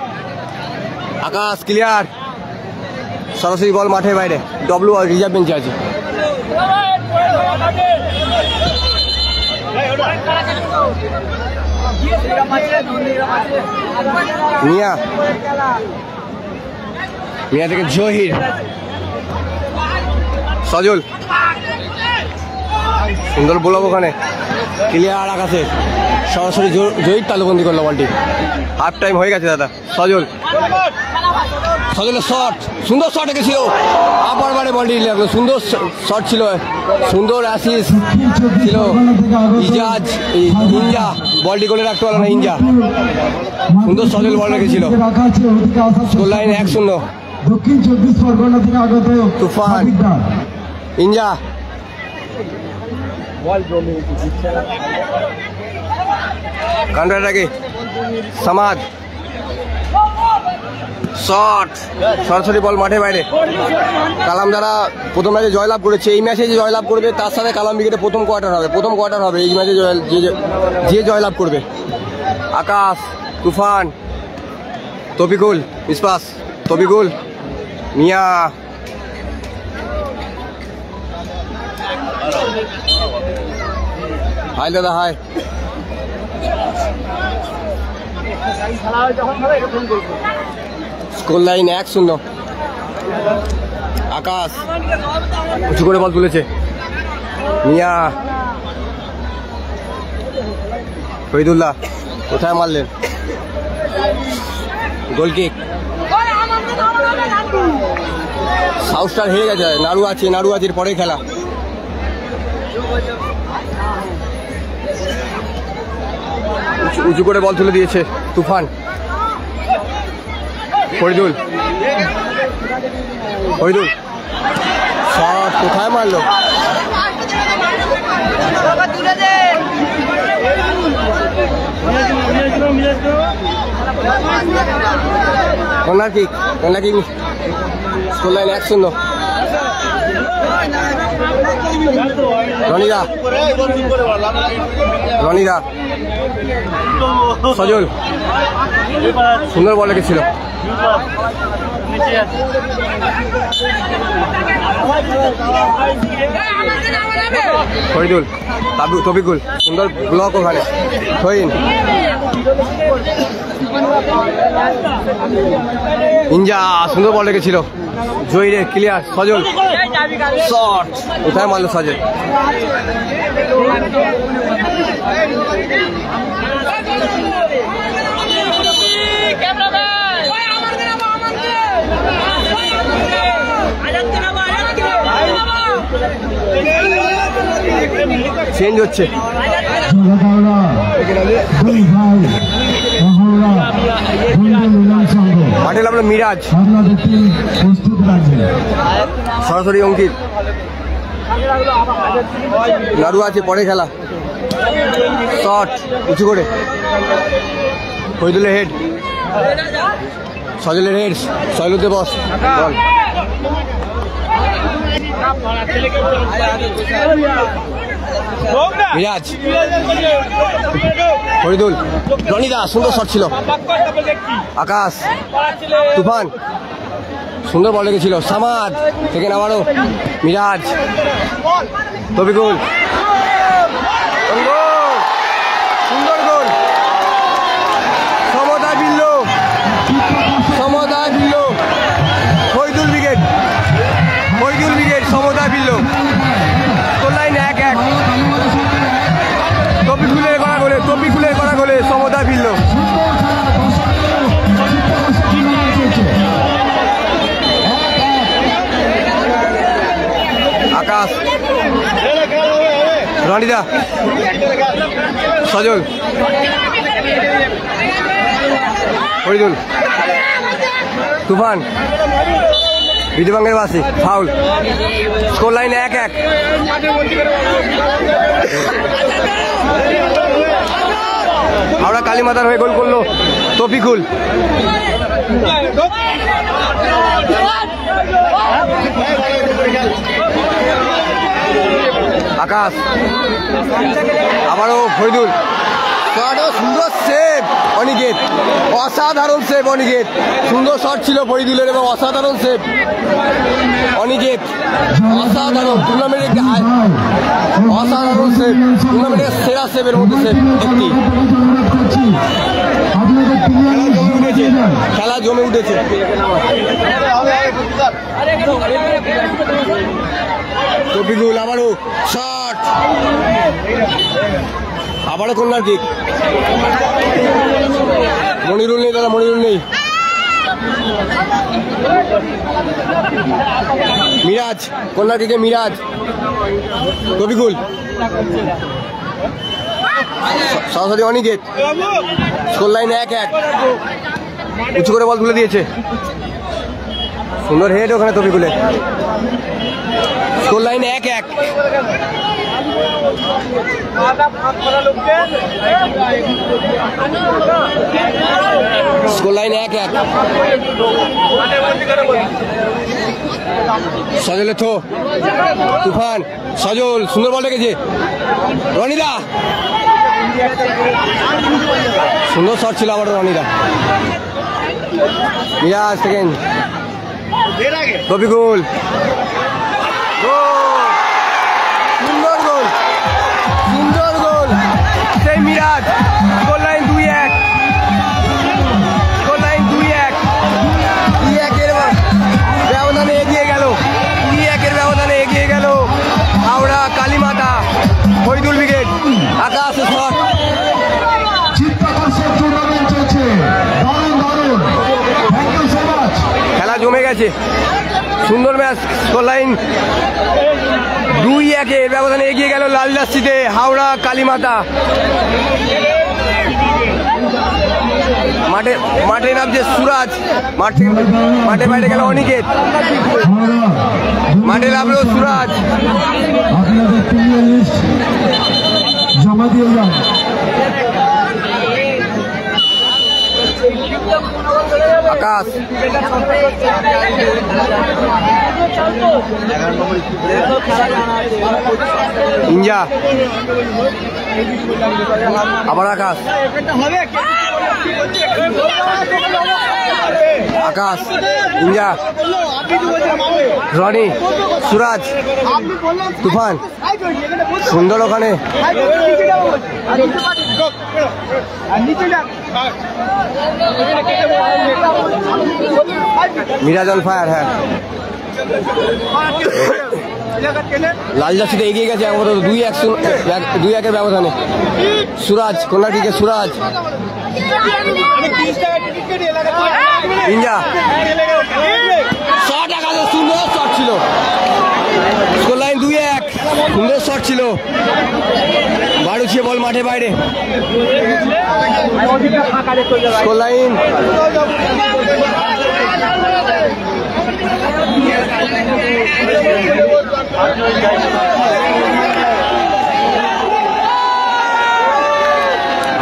আকাশ ক্লিয়ার, সরাসরি বল মাঠের বাইরে। ডব্লু রিজার্ভ বেঞ্চে আছে। মিয়া থেকে জহির, সজল সুন্দর ব্লক ওখানে ক্লিয়ার আকাশে। সরাসরি জহির তালুবন্দি করলো বলটি। হাফ টাইম হয়ে গেছে দাদা। সজলের শট, সুন্দর শট এঁকেছিল। আবার বারে বলটি লাগলো। সুন্দর শট ছিল, সুন্দর অ্যাসিস্ট ছিল। ইঞ্জা বলটি করে রাখতে পারলো না। ইঞ্জা সুন্দর সজল বল রেখেছিল। Score line 1-0। দক্ষিণ 24 পরগনা থেকে আগত তুফান। ইঞ্জা কাউন্টারটাকে সামাদ শট, সরাসরি বল মাঠে বাইরে। কালাম যারা প্রথম ম্যাচে জয়লাভ করেছে, এই ম্যাচে যে জয়লাভ করবে তার সাথে কালাম ব্রিগেডে প্রথম কোয়ার্টার হবে। এই ম্যাচে যে জয়লাভ করবে। আকাশ, তুফান, তপিকুল, মিসপাস, তপিকুল, মিয়া, হাই দাদা হাই। Score line 1-0। আকাশ উঁচু করে বল তুলেছে। মিয়া, শহীদুল্লাহ কোথায় মারলেন? গোলকিক। সাউথ স্টার হেরে গেছে। নাড়ুয়াচির পরে খেলা। উঁচু করে বল তুলে দিয়েছে তুফান। ফরিদুল শট কোথায় মারলো? Corner kick. Score line 1-0। রনিদা সজল সুন্দর বল রেখেছিল। ফরিদুল, তপিকুল সুন্দর ব্লক ওখানে। থইন, ইঞ্জা সুন্দর বল রেখেছিল। জয়ীরে ক্লিয়ার। সজল শট কোথায় মারলো? সজল চেঞ্জ হচ্ছে। হাওড়া হিন্দু মিলন সংঘ মাঠে নামলো মিরাজ, আপনাদের টিম প্রস্তুত রাখবে। সরাসরি অঙ্কিত, নাড়ু আছে, পরে খেলা। শট উঁচু করে, ফরিদুলের হেড, সজলের হেড, সজলতে বস, বল। মিরাজ, ফরিদুল, রনিদা, সুন্দর শট ছিল। আকাশ, তুফান, সুন্দর বল লেগেছিল। সামাদ থেকে আবারও মিরাজ, তবিকুল, সুন্দর গোল। সমতা বিল্ল, সমতা বিল্ল, ফরিদুল উইকেট, ফরিদুল উইকেট, সমতা বিল্ল। লাইন 1-1, তপিকুলের করা গোলে, তপিকুলের করা গোলে, সমতা বিল্ল। আকাশ, রনিদা, সজল, ফরিদুল, তুফান, বিদ্যুবাঙ্গের বাসি, ফাউল। Score line 1-1। হাওড়া কালীমাতার হয়ে গোল করলো তফিকুল। আকাশ, আবারও ফরিদুল, সুন্দর সেভ অনিকেত, অসাধারণ সেভ অনিকেত। সুন্দর শট ছিল ফরিদুলের এবং অসাধারণ সেভ অনিকেত, অসাধারণ। টুর্নামেন্টের একটি অসাধারণ সেভ, টুর্নামেন্টের সেরা সেভের মধ্যে সেভ একটি। খেলা জমে উঠেছে। তফিকুল, আবারও শট, আবারও কর্নার কিক। মনিরুল নেই দাদা, মনিরুল নেই। মিরাজ, কর্নার কিকে মিরাজ, তফিকুল, সরাসরি অনিকেত। Score line 1-1। উঁচু করে বল তুলে দিয়েছে, সুন্দর হেড ওখানে তফিকুলের। Score line 1-1। Score line 1-1। সজলের থো, তুফান, সজল, সুন্দর বল রেখেছে। রনিদা, সুন্দর শট ছিল আবার রনিদা। মিরাজ সেকেন্ড, তফিকুল, সুন্দর গোল, সুন্দর গোল, সেই Miraj. Goal line 2-1, goal line 2-1। 2-1-এর ব্যবধানে এগিয়ে গেল, 2-1-এর ব্যবধানে এগিয়ে গেল হাওড়া কালীমাতা। Faridul wicket, Akash shot. খেলা জমে গেছে, সুন্দর ম্যাচ। স্কোর লাইন 2-1-এর ব্যবধানে এগিয়ে গেল লাল জার্সিতে হাওড়া কালীমাতা। মাঠে নামছে সুরাজ, মাঠে বাইরে গেল অনিকেত, মাঠে নামলো সুরাজ। জমা দিয়ে যান। আকাশ, ইঞ্জা, আবার আকাশ, আকাশ, ইঞ্জা, রনি, সুরাজ, তুফান, সুন্দর ওখানে। Miraj on fire. হ্যাঁ, লাল জার্সিতে এগিয়ে গেছে আমাদের 2-1-এর ব্যবধানে। সুরাজ, কর্নার কিকে সুরাজ, ইঞ্জা, শট, আকাশে সুন্দর শট ছিল। Score line 2-1। সুন্দর শট ছিল, বাড়ুছিয়ে বল মাঠে বাইরে। স্কোর লাইন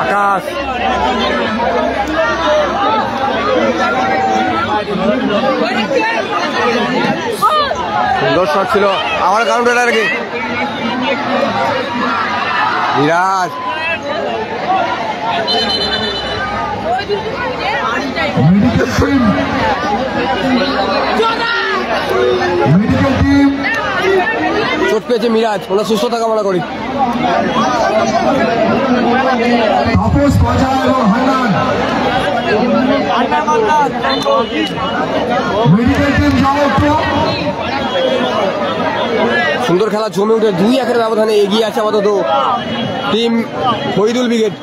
আকাশ। সুন্দর শট ছিল, আমার কাউন্টার আগে বিরাজ। চোট পেয়েছে মিরাজ, ওনার সুস্থতা কামনা করি। সুন্দর খেলা জমে উঠে 2-1 ব্যবধানে এগিয়ে আছে আপাতত টিম ফরিদুল ব্রিগেড।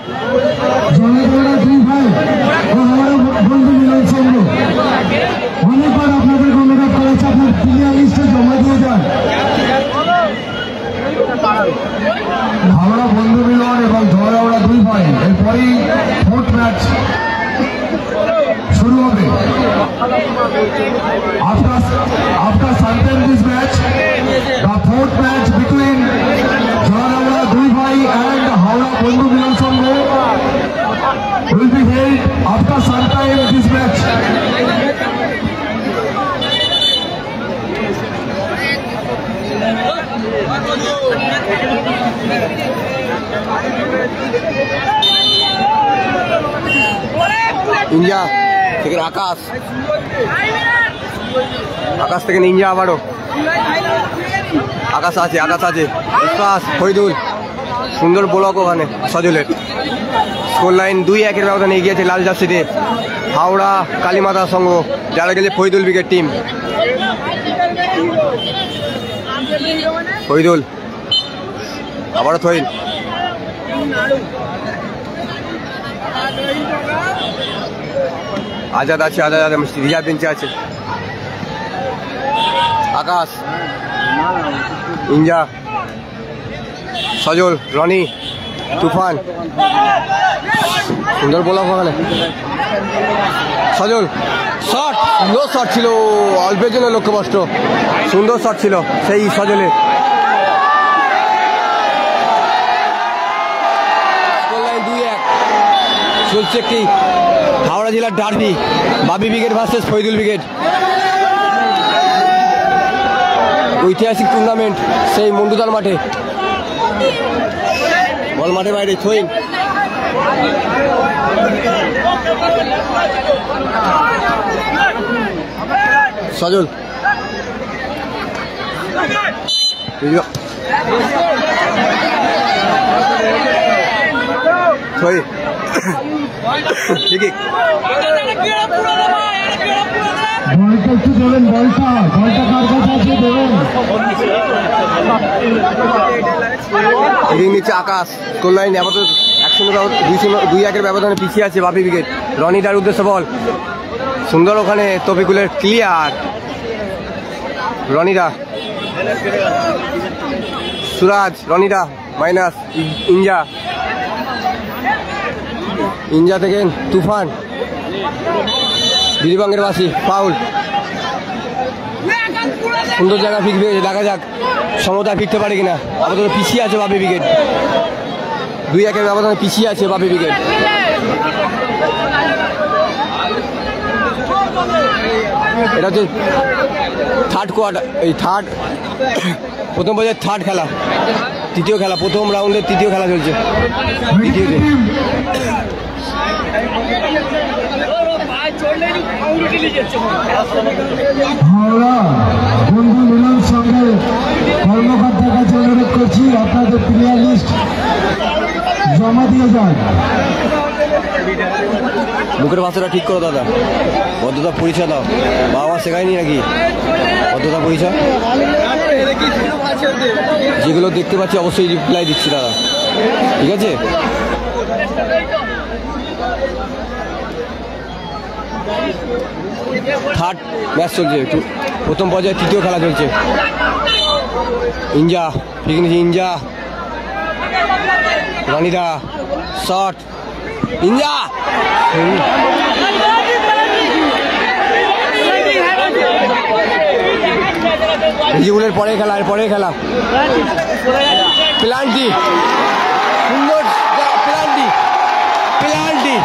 অনেকবার আপনাদের অনুরোধ করেছে আপনার প্লেয়ার লিস্টে জমা দিয়ে যান। হাওড়া বন্ধু মিলন এবং ধরাওড়া 2 ভাই, এরপরেই 4th ম্যাচ শুরু হবে। After sunset this match, the 4th match between ধরাওড়া 2 ভাই and হাওড়া বন্ধু মিলন সংঘ will be held after sometime this match. India থেকে আকাশ, আকাশ থেকে নিঞ্জা আবারও। আকাশ আছে, আকাশ আছে, বিশ্বাস ফরিদুল। সুন্দর ব্লক ওখানে সজলের। স্কোর লাইন 2-1 ব্যবধানে এগিয়েছে লাল জার্সিতে হাওড়া কালীমাতা সংঘ, যারা গেছে ফরিদুল ব্রিগেড টিম। ফরিদুল আবারও থইল, আজাদ আছে, আজাদ রিজার্ভ বেঞ্চে আছে। আকাশ, ইঞ্জা, সজল, রনি, তুফান। সুন্দর বলা ওখানে সজল। শট, সুন্দর শট ছিল, অল্পের জন্য লক্ষ্যভ্রষ্ট। সুন্দর শট ছিল সেই সজলে। চলছে একটি হাওড়া জেলার ডার্বি, বাবি ব্রিগেড ভার্সেস ফরিদুল ব্রিগেড। ঐতিহাসিক টুর্নামেন্ট সেই মন্ডুদার মাঠে। বল মাঠে বাইরে, থইন। সজল থইন, ঠিকই। বলটা একটু দেবেন, বলটা কার কাছে আছে দেবেন। নিচে আকাশ। স্কোর লাইন আপাতত 2-1 ব্যবধানে পিছিয়ে আছে বাপি ব্রিগেড। রনিদার উদ্দেশ্যে বল, সুন্দর ওখানে তফিকুলের ক্লিয়ার। রনিদা, সুরাজ, রনিদা মাইনাস, ইঞ্জা, ইঞ্জা থেকে তুফান, দিদিবাঙ্গের বাসি, ফাউল। সুন্দর জায়গা ফিরবে, দেখা যাক সমতা ফিরতে পারে কিনা। আপাতত পিছিয়ে আছে বাপি ব্রিগেড, 2-1 ব্যবধানে পিছিয়ে আছে বাপি ব্রিগেড। এটা হচ্ছে থার্ড কোয়ার্টার, এই প্রথম পর্যায়ে থার্ড খেলা, তৃতীয় খেলা, প্রথম রাউন্ডের তৃতীয় খেলা চলছে। দ্বিতীয়তে হাওড়া বন্ধু মিলন সংঘের কর্মকর্তার কাছে অনুরোধ করছি আপনাদের প্লেয়ার লিস্ট জমা দিয়ে যান। মুখের ভাষাটা ঠিক করো দাদা, ভদ্রতা পরিচয় দাও। বাবা শেখায়নি নাকি ভদ্রতা পরিচয়? যেগুলো দেখতে পাচ্ছি অবশ্যই রিপ্লাই দিচ্ছি দাদা, ঠিক আছে? থার্ড ম্যাচ চলছে, প্রথম পর্যায়ে তৃতীয় খেলা চলছে। ইঞ্জা ঠিক নিচে ইঞ্জা রানিদা শট ইঞ্জা রিজিবুলের পরে খেলা প্লান্টি সুন্দর প্লান্টি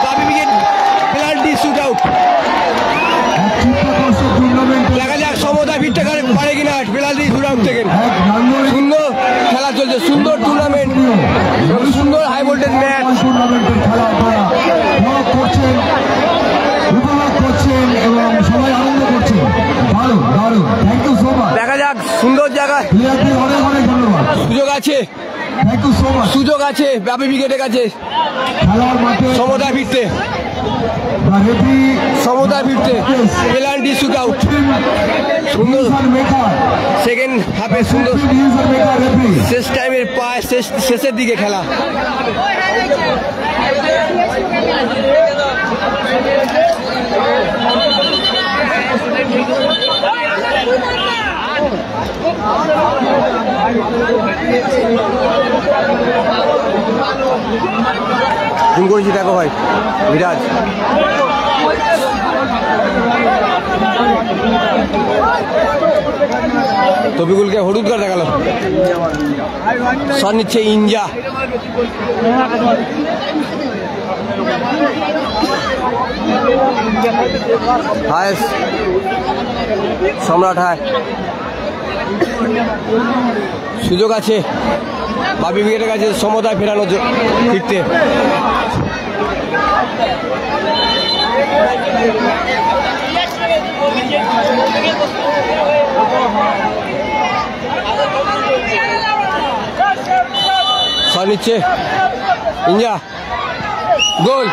বাবি উইকেট প্লান্টি শুট আউট। দেখা যাক সমতা ফিরতে পারে কিনা পেনাল্টি শুট আউট থেকে। সুন্দর খেলা চলছে, সুন্দর টুর্নামেন্ট, সুন্দর হাই ভোল্টেজ ম্যাচ। দেখা যাক সুন্দর জায়গা, সুযোগ আছে বাপি উইকেটের কাছে সমতা ফিরতে পেনাল্টি শুট আউট। সুন্দর সেকেন্ড হাফে সুন্দর শেষ টাইমের পায় শেষের দিকে খেলা। জুম করেছি দেখো ভাই বিরাজ তবিকুলকে হলুদ কার্ড দেখালো। শট নিচ্ছে ইঞ্জা, হায়েস্ট সম্রাট হায়। সুযোগ আছে বাপি উইকেটের কাছে সমতায় ফেরানোর ফিরতে। শট নিচ্ছে ইঞ্জা, গোল।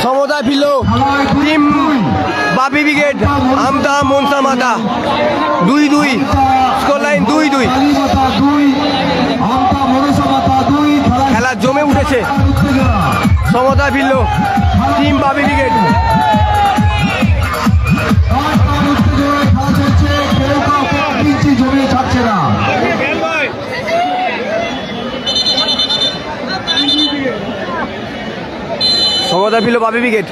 সমতায় ফিরল টিম বাপি উইকেট আমতা মনসা মাতা 2-2 স্কোর লাইন 2-2। খেলা জমে উঠেছে, সমতায় ফিরল টিম বাপি উইকেট। সমতা ফিরল বাপি উইকেট।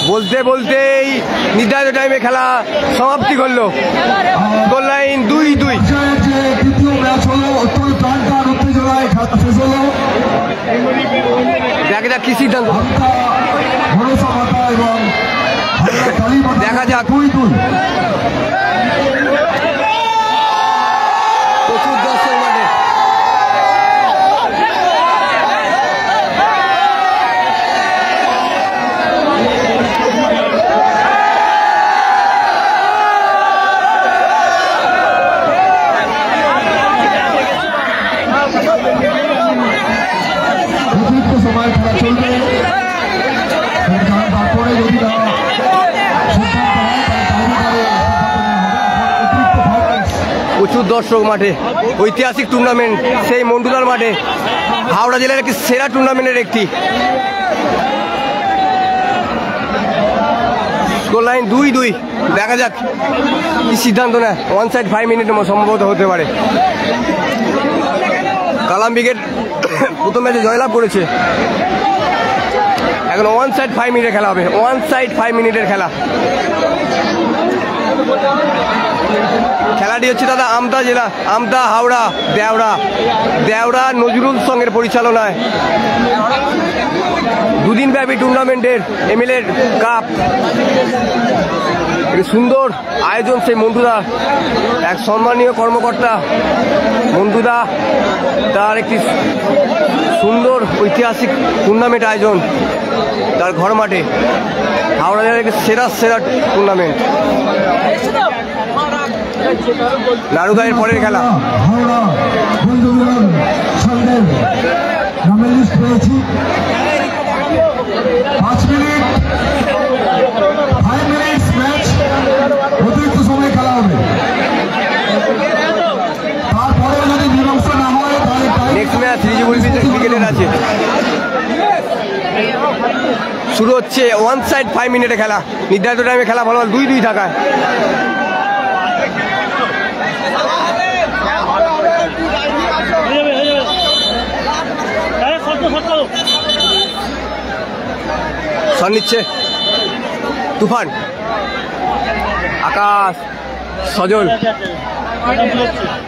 বলতে বলতেই নির্ধারিত টাইমে খেলা সমাপ্তি করলো, গোল লাইন 2-2। দেখা যাক কি সিদ্ধান্ত, দেখা যাক। প্রচুর দর্শক মাঠে, প্রচুর দর্শক মাঠে। ঐতিহাসিক টুর্নামেন্ট সেই মন্ডুদার মাঠে, হাওড়া জেলার একটি সেরা টুর্নামেন্টের একটি। Score line 2-2। দেখা যাক কি সিদ্ধান্ত নেয়। 1 সাইড 5 মিনিটের সম্ভবত হতে পারে। কালাম উইকেট প্রথম ম্যাচে জয়লাভ করেছে। এখন 1 সাইড 5 মিনিটের খেলা হবে, 1 সাইড 5 মিনিটের খেলা। খেলাটি হচ্ছে দাদা আমতা জেলা, আমতা হাওড়া দেওড়া নজরুল সঙ্গের পরিচালনায় দুদিন ব্যাপী টুর্নামেন্টের এমএলএ কাপ। সুন্দর আয়োজন সেই মন্টুদা, এক সম্মানীয় কর্মকর্তা মন্টুদা, তার একটি সুন্দর ঐতিহাসিক টুর্নামেন্ট আয়োজন তার ঘর মাঠে। হাওড়া জেলার একটি সেরা টুর্নামেন্ট। নারুদায়ের পরের খেলা। হাওড়া বন্ধুগণ সঙ্গে নামের লিস্ট পেয়েছি। 5 মিনিট 5 মিনিট ম্যাচ, অতিরিক্ত সময় খেলা হবে। তারপরে যদি মীমাংসা না হয় তাহলে নেক্সট ম্যাচ রিজিবুল ক্রিকেটের আছে। শুরু হচ্ছে 1 সাইড 5 মিনিটের খেলা। নির্ধারিত টাইমে খেলা ফলাফল 2-2 থাকায়। শট নিচ্ছে তুফান, আকাশ, সজল,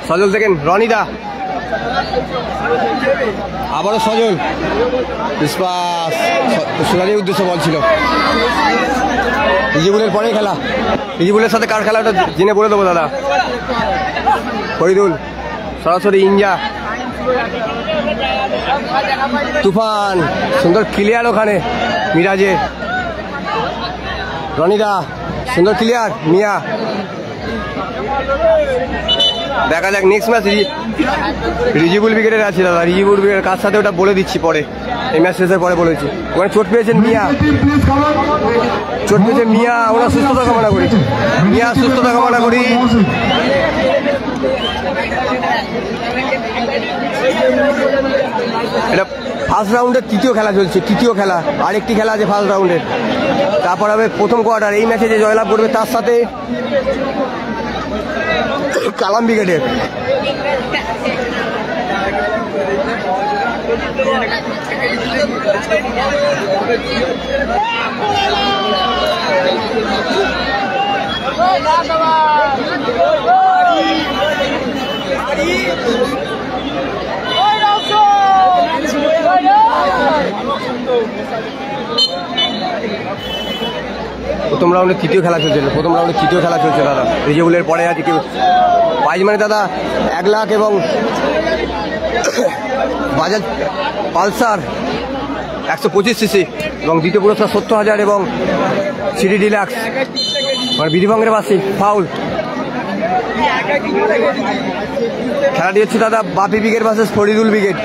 সজল দেখেন রনিদা, আবারও সজল, বিশ্বাস, সুরাজের উদ্দেশ্য বল ছিল। রিজিবুলের পরে খেলা, রিজিবুলের সাথে কার খেলা ওটা জেনে বলে দেবো দাদা। ফরিদুল সরাসরি ইঞ্জা, তুফান সুন্দর ক্লিয়ার ওখানে মিরাজে, রনিদা সুন্দর ক্লিয়ার, মিয়া। দেখা যাক নেক্সট ম্যাচ রিজিবুল উইকেটের আছে দাদা, রিজিবুল উইকেটের কার সাথে ওটা বলে দিচ্ছি পরে, এই ম্যাচ শেষের পরে বলেছি। ওখানে চোট পেয়েছেন মিয়া, চোট পেয়েছে মিয়া, ওনার সুস্থতা কামনা করি, মিয়া সুস্থতা কামনা করি। এটা ফার্স্ট রাউন্ডের তৃতীয় খেলা চলছে, তৃতীয় খেলা, আরেকটি খেলা আছে ফার্স্ট রাউন্ডের, তারপর হবে প্রথম কোয়ার্টার। এই ম্যাচে যে জয়লাভ করবে তার সাথে কালাম ব্রিগেডের। প্রথম রাউন্ডে তৃতীয় খেলা চলছে, প্রথম রাউন্ডে তৃতীয় খেলা চলছে দাদা। রিজিবুলের পরে আছে কেউ প্রাইজ মানে দাদা 1 লাখ এবং বাজাজ পালসার 125 সিসি এবং দ্বিতীয় পুরস্কার 70,000 এবং সিডি ডিলাক্স। মানে বিধিভঙ্গের বাসি ফাউল। খেলাটি হচ্ছে দাদা Bapi brigade versus Faridul brigade.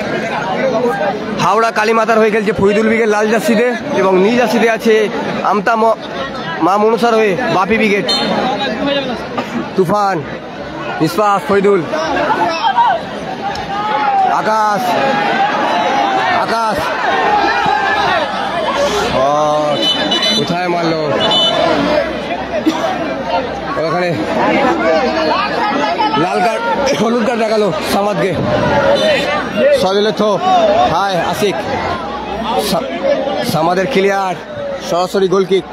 Howrah কালীমাতার হয়ে খেলছে ফরিদুল ব্রিগেড লাল জার্সিতে এবং নীল জার্সিতে আছে আমতা মা মনুসার হয়ে বাপি ব্রিগেড। তুফান, ইসফাক, ফরিদুল, আকাশ, আকাশ কোথায় মারলো ওখানে, লাল কার্ড হলুদ কার্ড দেখালো সামাদকে। সজলের থো, হায় আশিক, সামাদের ক্লিয়ার, সরাসরি গোলকিক।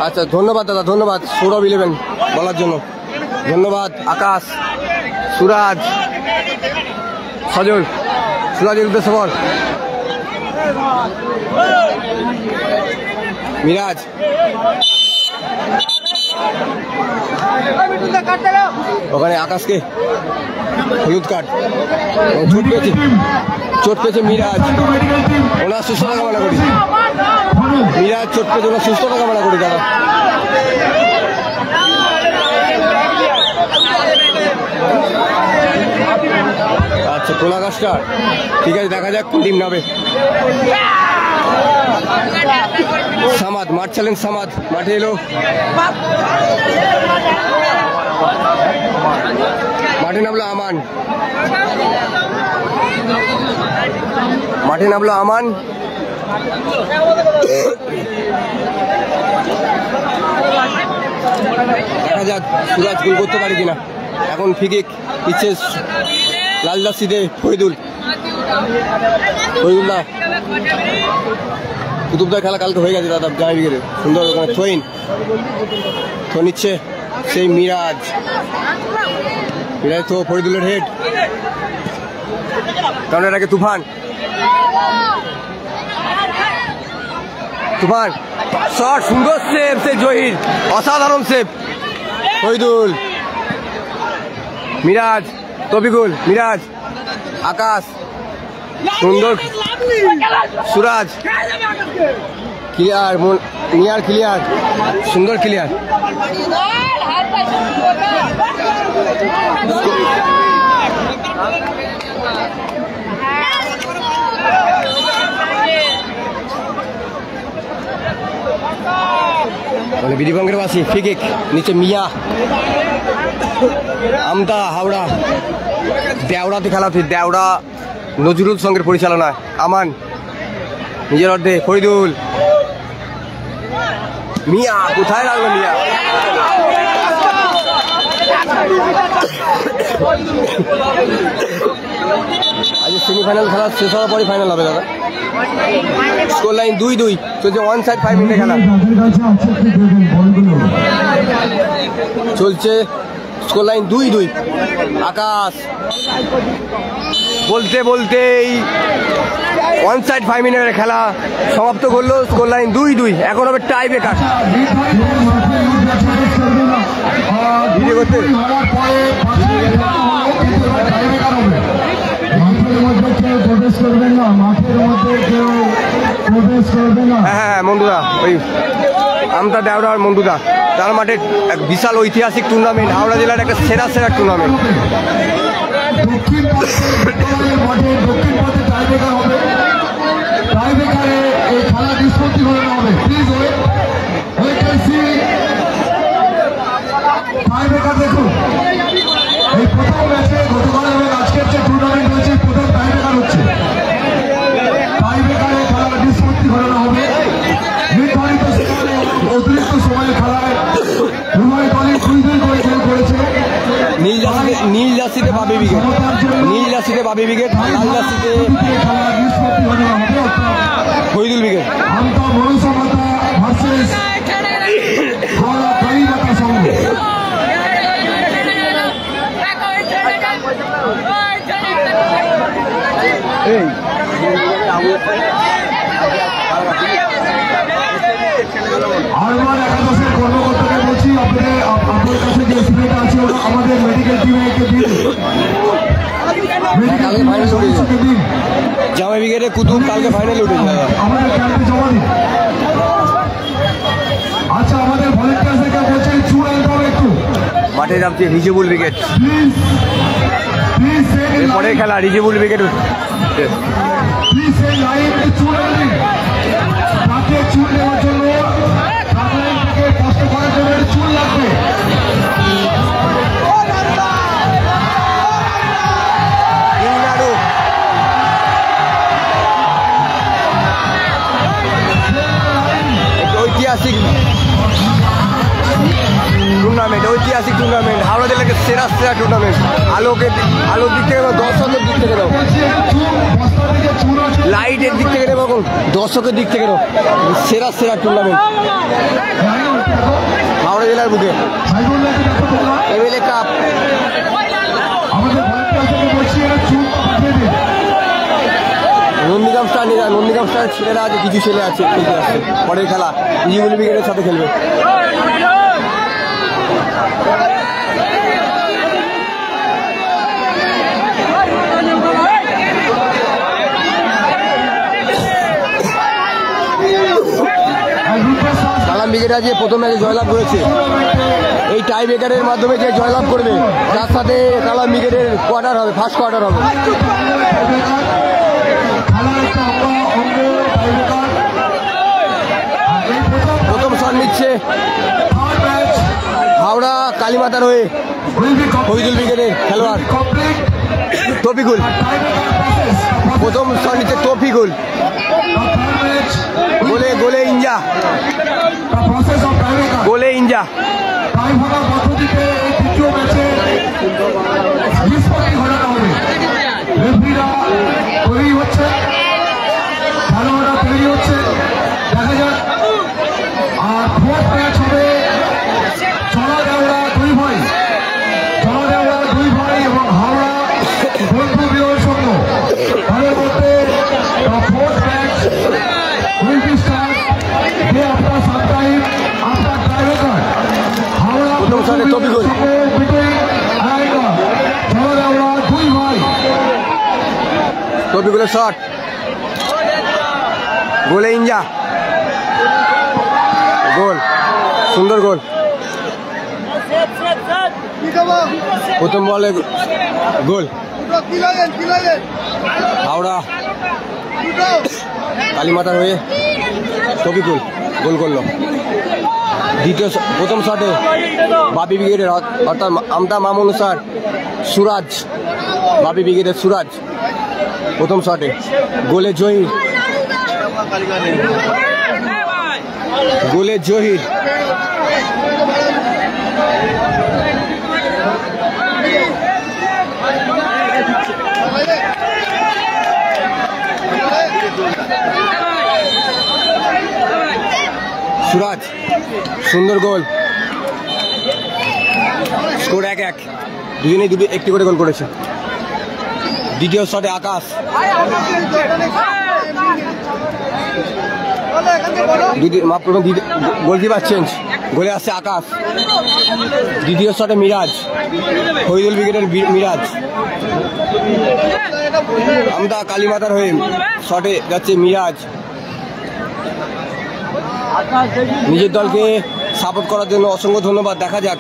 আচ্ছা ধন্যবাদ দাদা, ধন্যবাদ সৌরভ 11 বলার জন্য, ধন্যবাদ। আকাশ, সুরাজ, সজল, সুরাজের উদ্দেশ্য বল, মিরাজ, ওখানে আকাশকে হলুদ কার্ড, চোট পেয়েছে মিরাজ, ওনার সুস্থতা কামনা করি। মিরাজ চোট পেয়েছে, ওনার সুস্থতা কামনা করি দাদা। আচ্ছা কোলাগাছটা ঠিক আছে, দেখা যাক কোন টিম নামে। সামাদ মাঠ চ্যালেঞ্জ, সামাদ মাঠে এলো, মাঠে নামলো আমান, মাঠে নামলো আমান। দেখা যাক সুরাজ গোল করতে পারে কিনা। এখন ফিকিক ইচ্ছে লাল জার্সিতে ফরিদুল, ফরিদুল দা কুতুবদার খেলা কালকে হয়ে গেছে দাদা জামাই ব্রিগেডে, সুন্দর ওখানে থইন থো নিচ্ছে সেই মিরাজ, মিরাজ তো ফরিদুলের হেড, কারণ এটাকে তুফান, তুফান শট, সুন্দর সেভ সে জহির, অসাধারণ সেভ ফরিদুল, মিরাজ, তবিকুল, মিরাজ, আকাশ, সুন্দর, সুরাজ ক্লিয়ার, নিয়ার ক্লিয়ার, সুন্দর ক্লিয়ার। মানে বিধিভঙ্গের বাসি ফিকিক, নিচে মিয়া, আমতা হাওড়া, দেওড়াতে খেলা হচ্ছে, দেওড়া নজরুল সঙ্গের পরিচালনায়। আমান নিজের অর্ধে, ফরিদুল, মিয়া কোথায় লাগলো মিয়া, আজ সেমিফাইনাল খেলা শেষ হওয়ার পরই ফাইনাল হবে দাদা। স্কোর লাইন 2-2 চলছে, 1 সাইড 5 মিনিটে খেলা চলছে। Score line 2-2। আকাশ বলতে বলতেই 1 সাইড 5 মিনিটের খেলা সমাপ্ত করলো। Score line 2-2। এখন হবে টাই ব্রেকার। ভিডিও করতে হ্যাঁ মন্ডুদা, ওই আমতা দেওয়ার মন্ডুদা তার মাঠে এক বিশাল ঐতিহাসিক টুর্নামেন্ট, হাওড়া জেলার একটা সেরা সেরা টুর্নামেন্ট। দক্ষিণ পথে টাইব্রেকার হবে। টাইব্রেকারে এই খেলা নিষ্পত্তি করানো হবে। প্লিজ টাইব্রেকার দেখুন, এই প্রথম ম্যাচে গতকাল এবং আজকের যে টুর্নামেন্ট হয়েছে প্রথম টাইব্রেকার হচ্ছে। টাইব্রেকারে খেলা নিষ্পত্তি করানো হবে। নির্ধারিত সময়ে অতিরিক্ত সময়ে খেলায় উভয় দলই 2-2 করে গোল করেছে। নীল জার্সিতে বাবি উইকেট, নীল জার্সিতে বাবি উইকেট, লাল জার্সিতে ফরিদুল উইকেট। আমতা মনসমতা ভার্সেস হাওড়া কালীমাতা সংঘ। আরবার একাদশের কর্মকর্তাকে বলছি, আপনাদের কাছে যে এসিমেন্ট আছে ওটা আমাদের মেডিকেল টিমে দিন। জামাই উইকেটে কুতুব কালকে ফাইনাল উঠেছে আমাদের ক্যাম্পে জমা দিন। আচ্ছা, আমাদের ভলেন্টিয়ার্সদেরকে বলছেন চুর আনতে হবে একটু। মাঠে নামছে রিজেবুল উইকেট। প্লিজ পরে খেলা রিজেবুল উইকেট। প্লিজ এই লাইনকে চুর আনবেন। তাকে চুর নেওয়ার জন্য তাকে কষ্ট করার জন্য চুর লাগবে। ঐতিহাসিক টুর্নামেন্ট, হাওড়া জেলার সেরা সেরা টুর্নামেন্ট। আলোর দিক থেকে দর্শকের দিক থেকে নাও, লাইটের দিক থেকে নেবো, দর্শকের দিক থেকে নাও, সেরা সেরা টুর্নামেন্ট হাওড়া জেলার বুকে। এমএলএ কাপ নন্দীগ্রাম স্টার ছেলেরা আছে, কিছু ছেলে আছে খেলতে আসছে। পরের খেলা রিজেবুল উইকেটের সাথে খেলবে। কালাম ব্রিগেড আজ প্রথম ম্যাচে জয়লাভ করেছে। এই টাই ব্রেকারের মাধ্যমে যে জয়লাভ করবে তার সাথে কালাম ব্রিগেডের কোয়ার্টার হবে, ফার্স্ট কোয়ার্টার হবে। প্রথম শট নিচ্ছে হাওড়া কালীমাতার হয়ে ফরিদুল ব্রিগেডের খেলোয়াড় তফিকুল। প্রথম শট নিচ্ছে তফিকুল। গোলে ইঞ্জা, গোলে ইঞ্জা। দ্বিতীয় ম্যাচে নিষ্পত্তি ঘটানো হবে। রেফারিরা তৈরি হচ্ছে, খেলোয়াড়রা তৈরি হচ্ছে, দেখা যাক। আর ফোর্থ ম্যাচ হবে চলাদেওড়া দুই ভাই এবং হাওড়া বন্ধু বিরোধ সংঘ। তাদের মধ্যে fourth match will be start day after sometime after tiebreaker. Howrah প্রথম শটে তফিকুল, চলাদেওড়া দুই ভাই। তফিকুলের শট, গোলে ইঞ্জা, গোল, সুন্দর গোল। প্রথম বলে গোল। হাওড়া কালীমাতার হয়ে তফিকুল গোল করলো। প্রথম শটে বাপি ব্রিগেডের অর্থাৎ আমতা মামুন স্যার সুরাজ, বাপি ব্রিগেডের সুরাজ প্রথম শটে গোলে জহির, গোলে জহির। সুরাজ সুন্দর গোল। স্কোর 1-1, দুজনেই একটি করে গোল করেছে। দ্বিতীয় শটে আকাশ, গোলকিপার চেঞ্জ, গোলে আসছে আকাশ। দ্বিতীয় শটে মিরাজ, ফরিদুল ব্রিগেডের মিরাজ। আমদা কালীমাতার হয়ে শটে যাচ্ছে মিরাজ। নিজের দলকে সাপোর্ট করার জন্য অসংখ্য ধন্যবাদ। দেখা যাক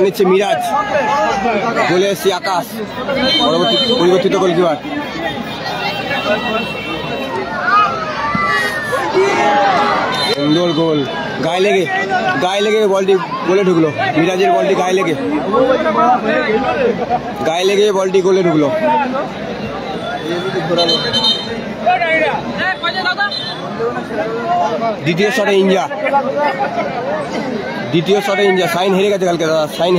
নিচ্ছে মিরাজ, গোলে এসছে আকাশ, পরিবর্তিত গোলকিপার। সুন্দর গোল, গায়ে লেগে বলটি গোলে ঢুকলো। মিরাজের বলটি গায়ে লেগে বলটি গোলে ঢুকলো। দ্বিতীয় শটে ইঞ্জা, সাইন হেরে গেছে কালকে দাদা, সাইন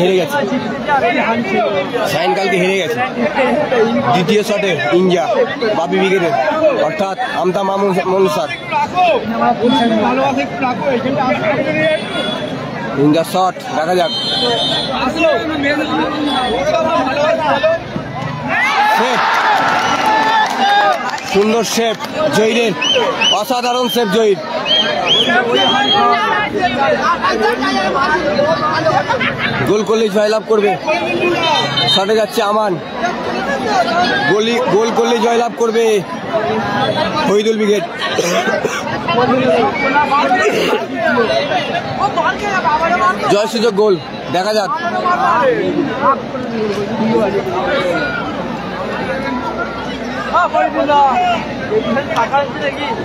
কালকে হেরে গেছে। দ্বিতীয় শটে ইঞ্জা বাবি ব্রিগেডের, অর্থাৎ আমতা মামুন মনসার। ইঞ্জা শট, দেখা যাক। সুন্দর সেভ জয়ীরের, অসাধারণ সেভ জয়ীর। গোল করলেই জয়লাভ করবে। শটে যাচ্ছে আমান, গোল করলেই জয়লাভ করবে ফরিদুল ব্রিগেড। জয় সুযোগ গোল, দেখা যাক।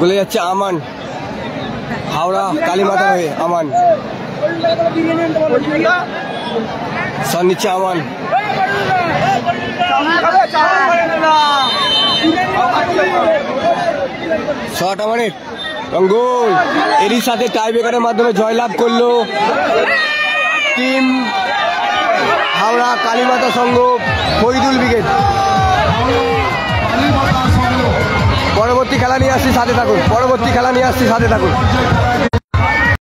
গোলে যাচ্ছে আমান, হাওড়া কালীমাতার হয়ে আমান। শট নিচ্ছে আমান, শট আমানের গোল। এরই সাথে টাই ব্রেকারের মাধ্যমে জয়লাভ করলো টিম হাওড়া কালীমাতা সংঘ ফরিদুল ব্রিগেড। পরবর্তী খেলা নিয়ে আসছি, সাথে থাকুন।